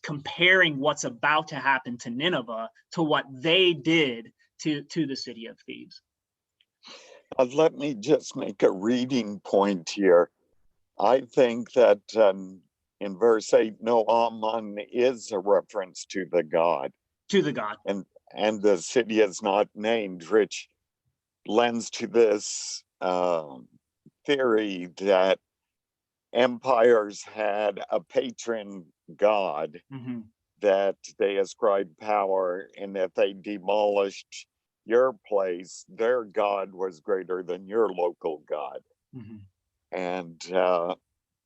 comparing what's about to happen to Nineveh to what they did to the city of Thebes. Let me just make a reading point here. I think that in verse 8, Nahum is a reference to the god. To the god. And the city is not named, which lends to this theory that empires had a patron god that they ascribed power, and that they demolished your place, their god was greater than your local god. And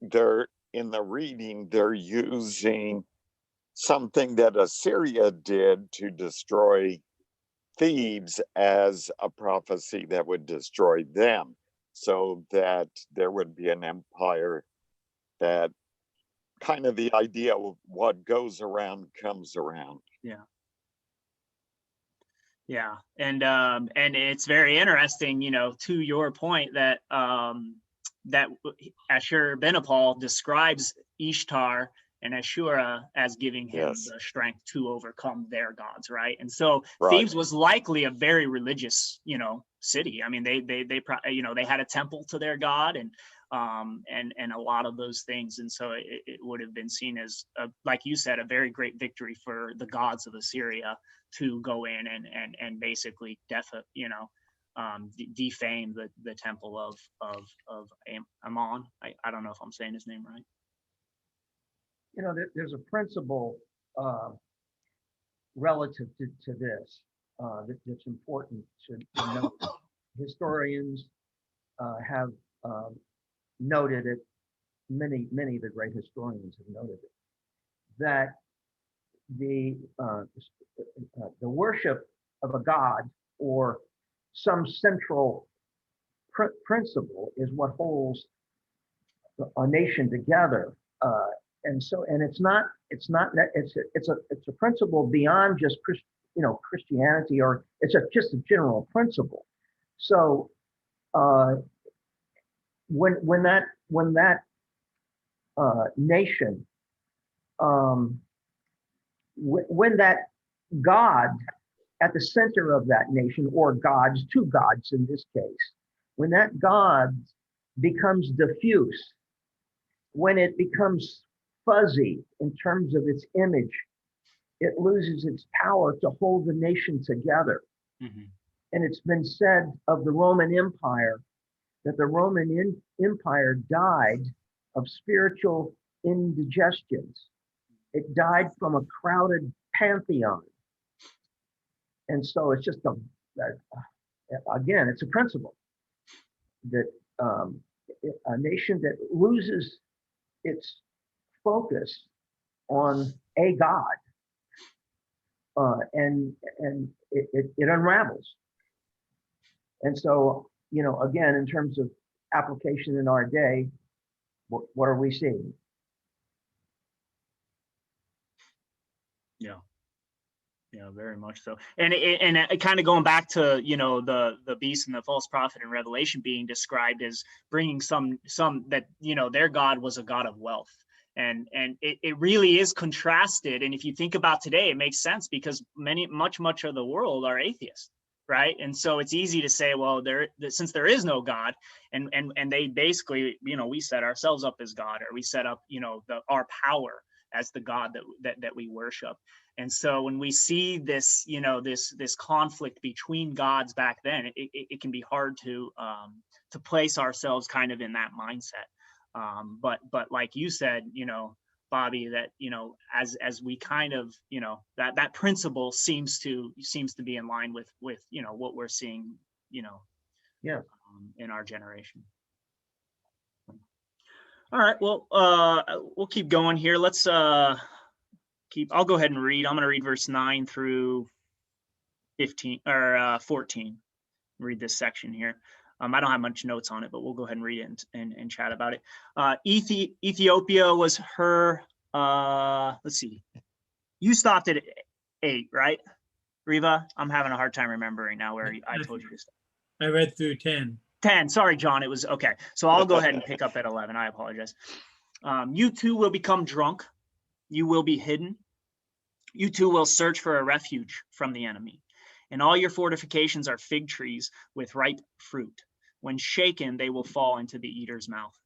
they're in the reading, they're using something that Assyria did to destroy Thebes as a prophecy that would destroy them, so that there would be an empire that kind of the idea of what goes around comes around. Yeah. And it's very interesting, to your point that that Ashurbanipal describes Ishtar and Ashura as giving him the strength to overcome their gods, right? And so Thebes was likely a very religious, city. I mean, they had a temple to their god and a lot of those things. And so it would have been seen as, like you said, a very great victory for the gods of Assyria to go in and basically defame the temple of Ammon. I don't know if I'm saying his name right. There's a principle relative to this that's important to note. Historians have noted it, many of the great historians have noted it, that the worship of a god or some central principle is what holds a nation together. And it's a principle beyond just Christianity, or it's just a general principle. So when that nation, when that God at the center of that nation, or gods, two gods in this case, when that God becomes diffuse, when it becomes fuzzy in terms of its image, it loses its power to hold the nation together. Mhm. And it's been said of the Roman Empire that the Roman Empire died of spiritual indigestions. It died from a crowded pantheon. And so it's just again, it's a principle that a nation that loses its focus on a God, and it unravels. And so, again, in terms of application in our day, what are we seeing? Yeah, very much so. And kind of going back to, the beast and the false prophet in Revelation being described as bringing some that, their God was a God of wealth. And it really is contrasted. And if you think about today, it makes sense, because much of the world are atheists, right? And so it's easy to say, well, since there is no God, and they basically, we set ourselves up as God, or we set up, our power as the God that we worship. And so when we see this, this conflict between gods back then, it can be hard to place ourselves kind of in that mindset. But like you said, Bobby, that, as we kind of, that principle seems to be in line with what we're seeing, Yeah. In our generation. All right, well, we'll keep going here. Let's I'll go ahead and read. I'm going to read verse 9 through 15 or 14. Read this section here. I don't have much notes on it, but we'll go ahead and read it and chat about it. Ethiopia was her, let's see. You stopped at 8, right? Riva, I'm having a hard time remembering now where I told you to stop. I read through 10. 10, sorry, John, it was okay. So I'll go ahead and pick up at 11. I apologize. You too will become drunk. You will be hidden. You too will search for a refuge from the enemy. And all your fortifications are fig trees with ripe fruit. When shaken, they will fall into the eater's mouth.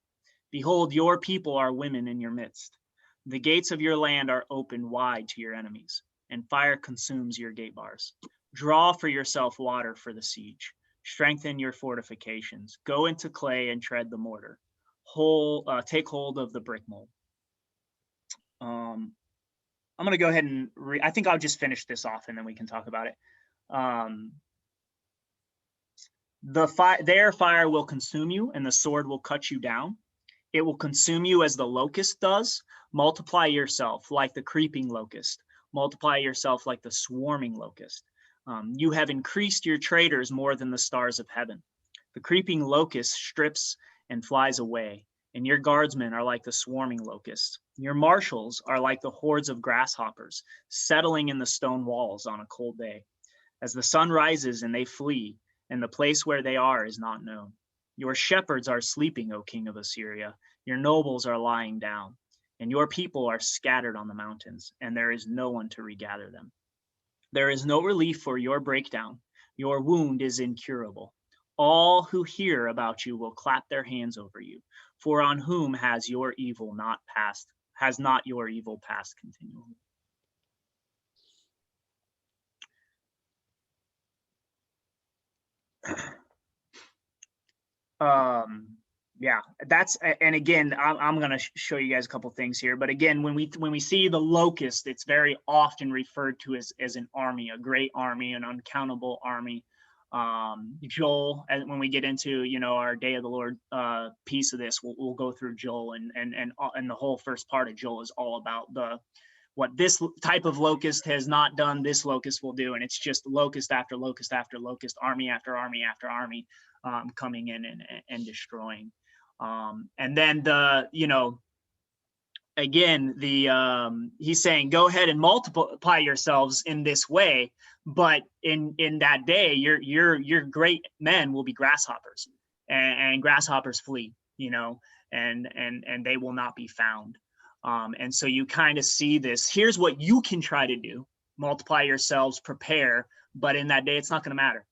Behold, your people are women in your midst. The gates of your land are open wide to your enemies, and fire consumes your gate bars. Draw for yourself water for the siege. Strengthen your fortifications. Go into clay and tread the mortar. Take hold of the brick mold. I'm going to go ahead and I think I'll just finish this off and then we can talk about it. Their fire will consume you, and the sword will cut you down. It will consume you as the locust does. Multiply yourself like the creeping locust. Multiply yourself like the swarming locust. You have increased your traders more than the stars of heaven. The creeping locust strips and flies away, and your guardsmen are like the swarming locusts. Your marshals are like the hordes of grasshoppers, settling in the stone walls on a cold day. As the sun rises and they flee, and the place where they are is not known. Your shepherds are sleeping, O king of Assyria. Your nobles are lying down, and your people are scattered on the mountains, and there is no one to regather them. There is no relief for your breakdown. Your wound is incurable. All who hear about you will clap their hands over you, for on whom has your evil not your evil passed continually? Yeah, that's, and again, I'm going to show you guys a couple things here. But again, when we see the locust, it's very often referred to as an army, a great army, an uncountable army. Joel, and when we get into, you know, our Day of the Lord piece of this, we'll go through Joel, and the whole first part of Joel is all about what this type of locust has not done, this locust will do. And it's just locust after locust after locust, army after army after army, coming in and destroying. And then again, he's saying, go ahead and multiply yourselves in this way, but in that day, your great men will be grasshoppers, and grasshoppers flee, you know, and they will not be found. And so you kind of see this. Here's what you can try to do: multiply yourselves, prepare. But in that day, it's not going to matter,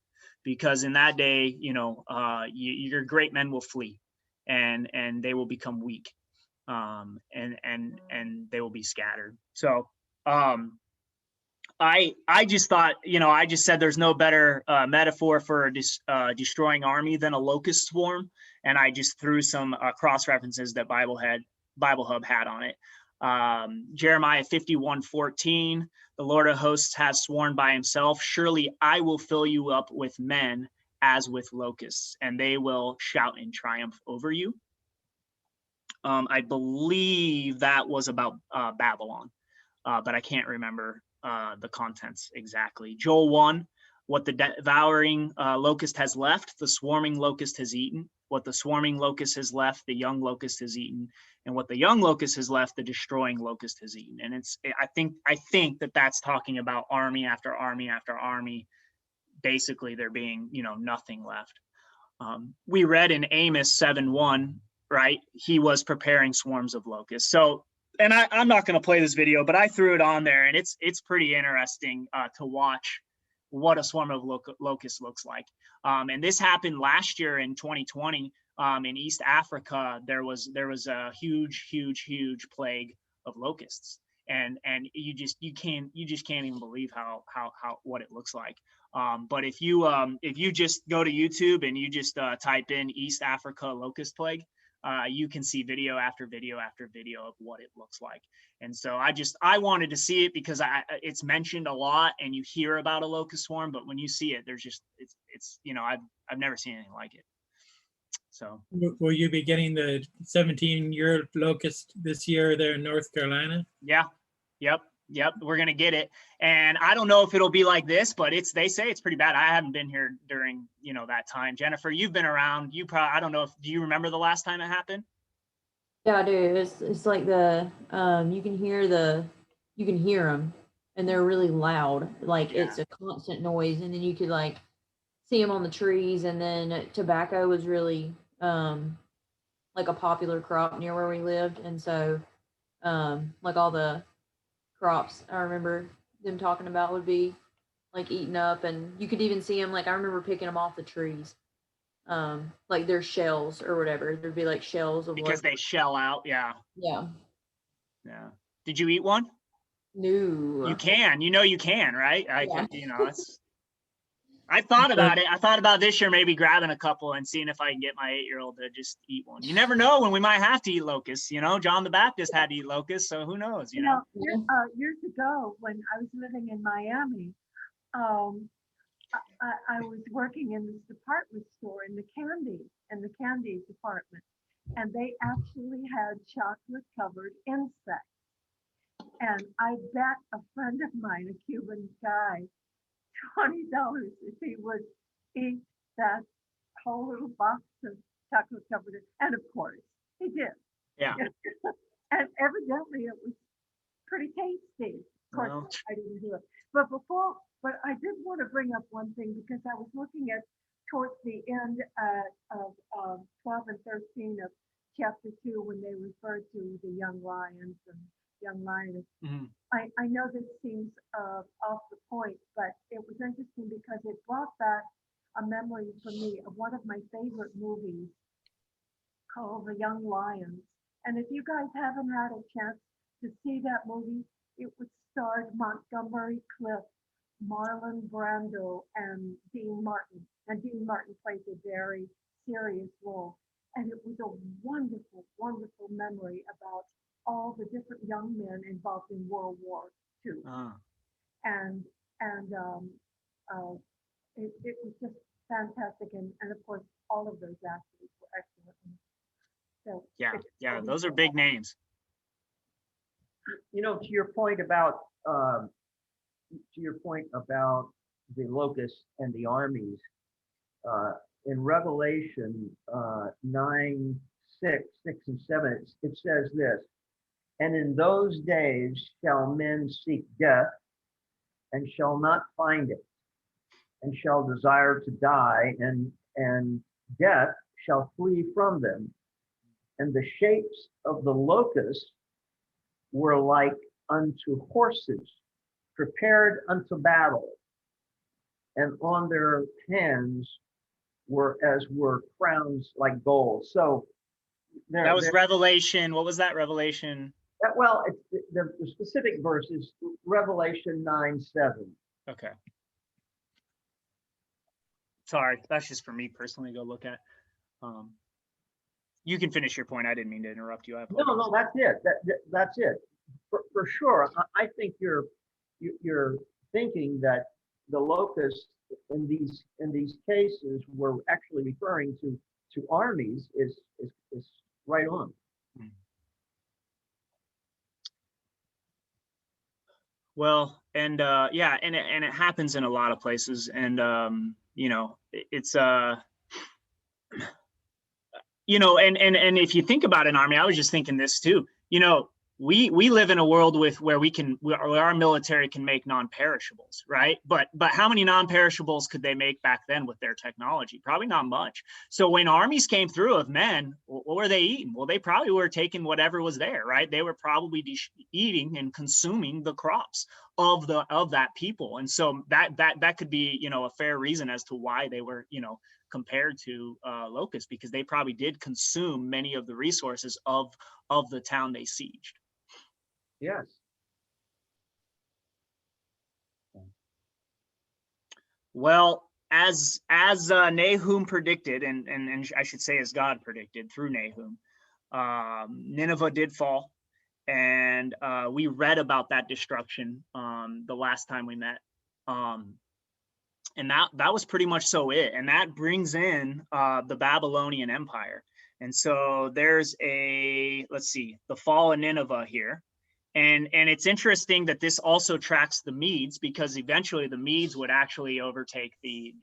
because in that day, you know, your great men will flee, and they will become weak, and they will be scattered. So I just thought, you know, I just said there's no better metaphor for a destroying army than a locust swarm, and I just threw some cross references that Bible Hub had on it. Jeremiah 51:14, the Lord of hosts has sworn by himself, surely I will fill you up with men as with locusts, and they will shout in triumph over you. I believe that was about Babylon, but I can't remember the contents exactly. Joel 1, what the devouring locust has left, the swarming locust has eaten. What the swarming locust has left, the young locust has eaten. And what the young locust has left, the destroying locust has eaten. And I think that that's talking about army after army after army. Basically, there being, you know, nothing left. We read in Amos 7:1, right? He was preparing swarms of locusts. So, and I'm not going to play this video, but I threw it on there, and it's pretty interesting to watch what a swarm of locusts looks like. And this happened last year in 2020 in East Africa. There was a huge plague of locusts, and you just can't even believe how what it looks like. But if you just go to YouTube and you just type in East Africa locust plague, you can see video after video after video of what it looks like. And so I wanted to see it because it's mentioned a lot, and you hear about a locust swarm, but when you see it, there's just, it's, you know, I've never seen anything like it. So will you be getting the 17-year locust this year there in North Carolina? Yeah. Yep. We're going to get it. And I don't know if it'll be like this, but they say it's pretty bad. I haven't been here during, you know, that time. Jennifer, you've been around. I don't know do you remember the last time it happened? Yeah, I do. It's like you can hear them, and they're really loud. Like it's a constant noise, and then you could like see them on the trees. And then tobacco was really like a popular crop near where we lived, and so like all the crops I remember them talking about would be like eaten up, and you could even see them. Like I remember picking them off the trees, like their shells or whatever. There'd be like shells of because they shell out. Yeah. Did you eat one? No. You can, you can, right? Yeah. You know, I thought about it. I thought about this year maybe grabbing a couple and seeing if I can get my 8-year-old to just eat one. You never know when we might have to eat locusts. You know, John the Baptist had to eat locusts, so who knows? You know? Years ago when I was living in Miami, I was working in this department store in the candy department, and they actually had chocolate covered insects. And I bet a friend of mine, a Cuban guy, $20 if he would eat that whole little box of chocolate covered, and of course he did. Yeah. And evidently it was pretty tasty. Of course, I didn't do it. But I did want to bring up one thing, because I was looking at towards the end of 12 and 13 of chapter 2 when they referred to the young lions and young lioness. Mm-hmm. I know this seems off the point, but it was interesting because it brought back a memory for me of one of my favorite movies called The Young Lions. And if you guys haven't had a chance to see that movie, it was starred Montgomery Clift, Marlon Brando, and Dean Martin. And Dean Martin played a very serious role. And it was a wonderful, wonderful memory about all the different young men involved in World War II. it was just fantastic. And of course, all of those athletes were excellent. So Yeah, it's yeah, totally those are cool. big names. You know, to your point about the locusts and the armies, in Revelation 9, 6 and 7, it says this, and in those days shall men seek death and shall not find it, and shall desire to die, and death shall flee from them. And the shapes of the locusts were like unto horses prepared unto battle, and on their hands were crowns like gold. So That was Revelation. What was that? Revelation? well, it's the specific verse is Revelation 9:7. Okay. Sorry, that's just for me personally to go look at. You can finish your point. I didn't mean to interrupt you. I apologize. No, that's it. That's it. For sure. I think you're thinking that the locusts in these cases were actually referring to armies is right on. Well, and yeah, and it happens in a lot of places, and you know, it's you know, and if you think about an army, I was just thinking this too. You know, we live in a world where our military can make non-perishables, right? But how many non-perishables could they make back then with their technology? Probably not much. So when armies came through of men, what were they eating? Well, they probably were taking whatever was there, right? They were probably eating and consuming the crops of that people, and so that could be, you know, a fair reason as to why they were, you know, compared to locusts, because they probably did consume many of the resources of the town they sieged. Yes. Well, as Nahum predicted, and I should say as God predicted through Nahum, Nineveh did fall, and we read about that destruction the last time we met. And that was pretty much so it. And that brings in the Babylonian Empire. And so there's let's see, the fall of Nineveh here. And it's interesting that this also tracks the Medes, because eventually the Medes would actually overtake the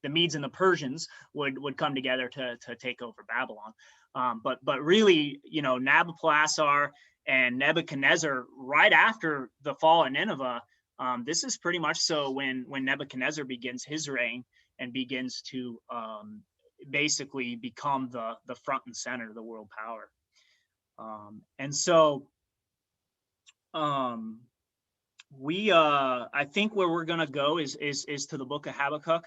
Medes and the Persians would come together to take over Babylon. But really, you know, Nabopolassar and Nebuchadnezzar, right after the fall of Nineveh, this is pretty much so when Nebuchadnezzar begins his reign and begins to basically become the front and center of the world power. And so we I think where we're gonna go is to the book of Habakkuk.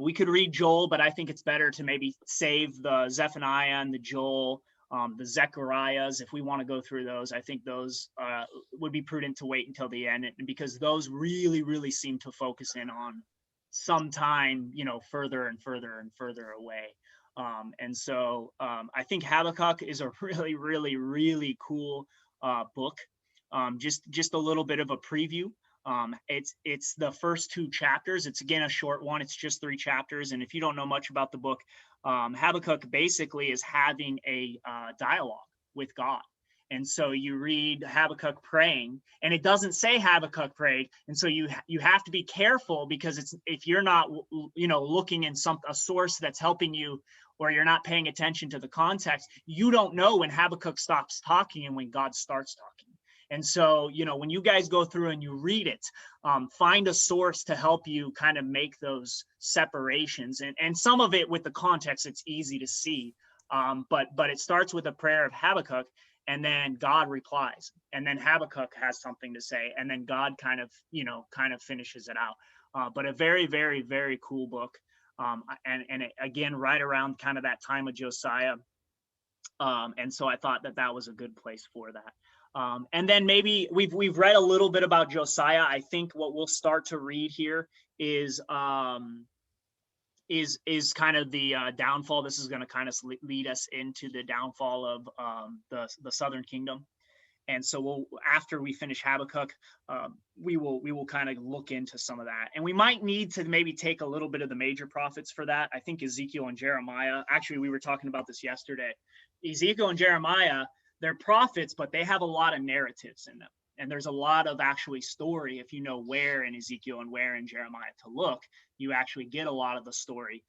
We could read Joel, but I think it's better to maybe save the Zephaniah and the Joel, the Zechariahs. If we want to go through those, I think those would be prudent to wait until the end, because those really seem to focus in on some time, you know, further and further away. And so I think Habakkuk is a really cool book. Just a little bit of a preview. It's the first 2 chapters. It's again a short one. It's just 3 chapters. And if you don't know much about the book, Habakkuk basically is having a dialogue with God. And so you read Habakkuk praying, and it doesn't say Habakkuk prayed. And so you have to be careful, because if you're not, you know, looking in a source that's helping you, or you're not paying attention to the context, you don't know when Habakkuk stops talking and when God starts talking. And so, you know, when you guys go through and you read it, find a source to help you kind of make those separations. And some of it with the context, it's easy to see. But it starts with a prayer of Habakkuk, and then God replies, and then Habakkuk has something to say, and then God kind of finishes it out. But a very cool book. And it, again, right around kind of that time of Josiah. And so I thought that was a good place for that. And then maybe we've read a little bit about Josiah. I think what we'll start to read here is kind of the downfall. This is going to kind of lead us into the downfall of the Southern Kingdom. And so after we finish Habakkuk, we will kind of look into some of that. And we might need to maybe take a little bit of the major prophets for that. I think Ezekiel and Jeremiah, actually, we were talking about this yesterday. Ezekiel and Jeremiah, they're prophets, but they have a lot of narratives in them. And there's a lot of actually story. If you know where in Ezekiel and where in Jeremiah to look, you actually get a lot of the story.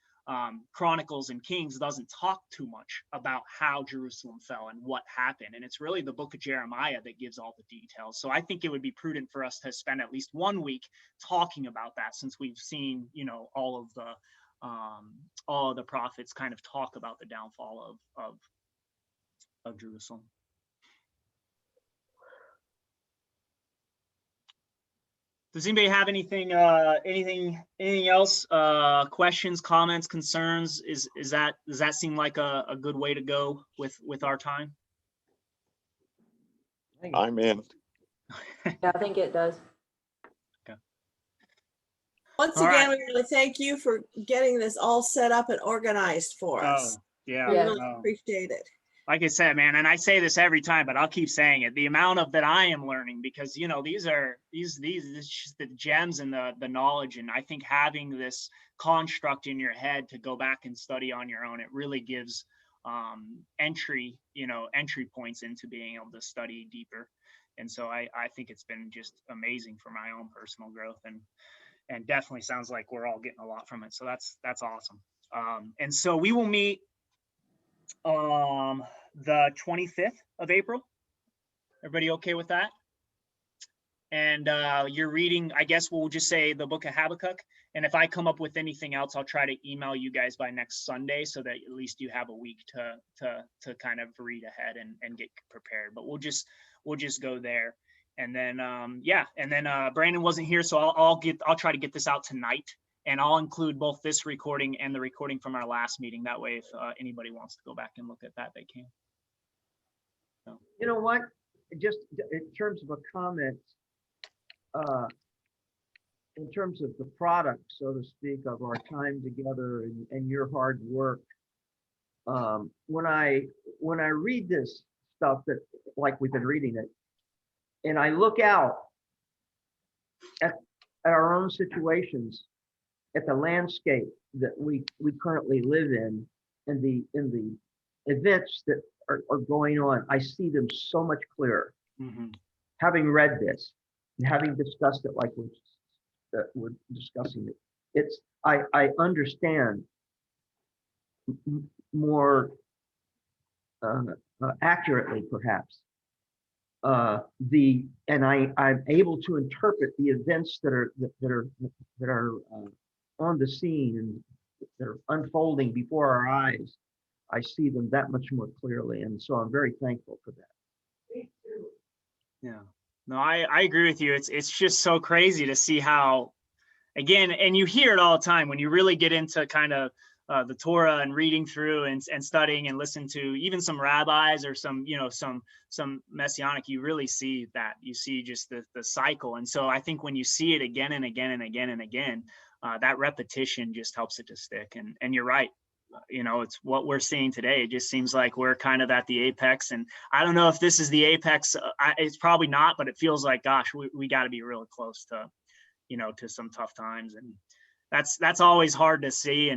Chronicles and Kings doesn't talk too much about how Jerusalem fell and what happened. And it's really the book of Jeremiah that gives all the details. So I think it would be prudent for us to spend at least 1 week talking about that, since we've seen, you know, all of the prophets kind of talk about the downfall of Jerusalem. Does anybody have anything else? Questions, comments, concerns? Does that seem like a good way to go with our time? I'm in. Yeah, I think it does. Okay. Once All again, right. we want to thank you for getting this all set up and organized for us. Yeah. We really no. appreciate it. Like I said, man, and I say this every time, but I'll keep saying it, the amount of that I am learning, because, you know, these just the gems and the knowledge. And I think having this construct in your head to go back and study on your own, it really gives entry points into being able to study deeper. And so I think it's been just amazing for my own personal growth, and definitely sounds like we're all getting a lot from it. So that's awesome. And so we will meet the 25th of April. Everybody okay with that? And you're reading, I guess we'll just say the book of Habakkuk. And if I come up with anything else, I'll try to email you guys by next Sunday, so that at least you have a week to kind of read ahead and get prepared. But we'll just go there. And then Brandon wasn't here, so I'll try to get this out tonight. And I'll include both this recording and the recording from our last meeting. That way, if anybody wants to go back and look at that, they can. So. You know what? Just in terms of a comment, in terms of the product, so to speak, of our time together and your hard work, when I read this stuff, that like we've been reading it, and I look out at our own situations, at the landscape that we currently live in the events that are going on, I see them so much clearer. Mm-hmm. Having read this and having discussed it like we're discussing it, I understand more accurately, perhaps, and I'm able to interpret the events that are on the scene and that are unfolding before our eyes. I see them that much more clearly, and so I'm very thankful for that. Yeah, no, I agree with you. It's just so crazy to see how, again, and you hear it all the time when you really get into kind of the Torah and reading through and studying and listen to even some rabbis or some messianic, you really see that. You see just the cycle. And so I think when you see it again and again and again and again, that repetition just helps it to stick. And you're right. You know, it's what we're seeing today. It just seems like we're kind of at the apex. And I don't know if this is the apex. It's probably not, but it feels like, gosh, we got to be really close to, to some tough times. And that's always hard to see.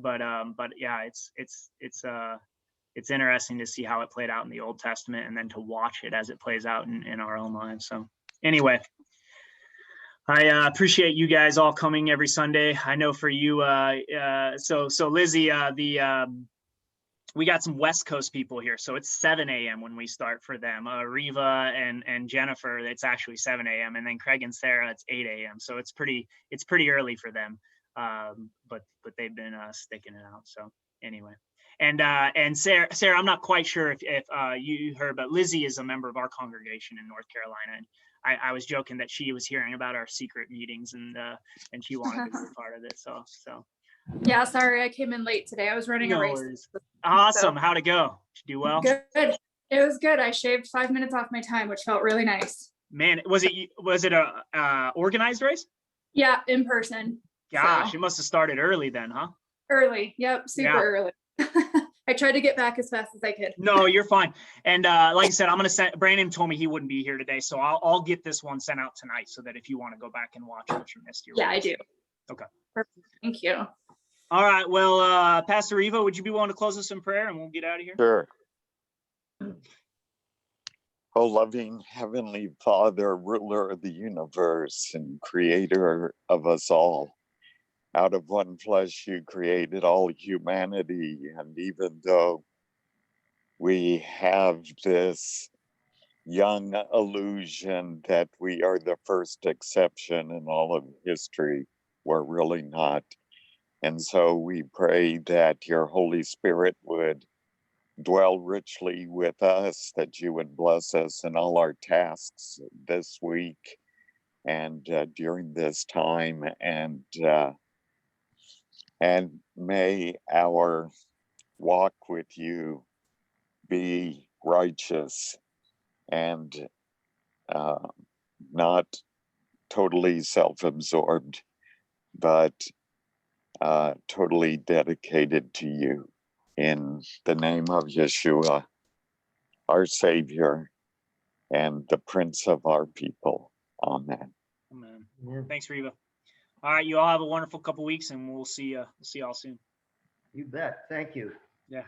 But yeah, it's interesting to see how it played out in the Old Testament and then to watch it as it plays out in our own lives. So anyway, I appreciate you guys all coming every Sunday. I know for you, so Lizzie, we got some West Coast people here, so it's 7 a.m. when we start for them. Riva and Jennifer, it's actually 7 a.m. and then Craig and Sarah, it's 8 a.m. So it's pretty early for them, but they've been sticking it out. So anyway, and Sarah, I'm not quite sure if you heard, but Lizzie is a member of our congregation in North Carolina. And I was joking that she was hearing about our secret meetings and she wanted to be a part of it. So. Yeah, sorry, I came in late today. I was running a race. Worries. Awesome. So. How'd it go? Did you do well? Good. It was good. I shaved 5 minutes off my time, which felt really nice. Man, was it a organized race? Yeah, in person. Gosh, so. It must have started early then, huh? Early. Yep, super early. I tried to get back as fast as I could. No, you're fine. And like I said, I'm gonna send. Brandon told me he wouldn't be here today, so I'll get this one sent out tonight, so that if you want to go back and watch what you missed, Yeah, I do. Okay. Perfect. Thank you. All right. Well, Pastor Eva, would you be willing to close us in prayer and we'll get out of here? Sure. Oh, loving Heavenly Father, ruler of the universe and creator of us all, out of one flesh you created all humanity. And even though we have this young illusion that we are the first exception in all of history, we're really not. And so we pray that your Holy Spirit would dwell richly with us, that you would bless us in all our tasks this week and during this time, and may our walk with you be righteous and not totally self-absorbed, but totally dedicated to you. In the name of Yeshua, our Savior and the Prince of our people. Amen. Amen. Thanks, Reva. All right, you all have a wonderful couple weeks, and we'll see you all soon. You bet. Thank you. Yeah.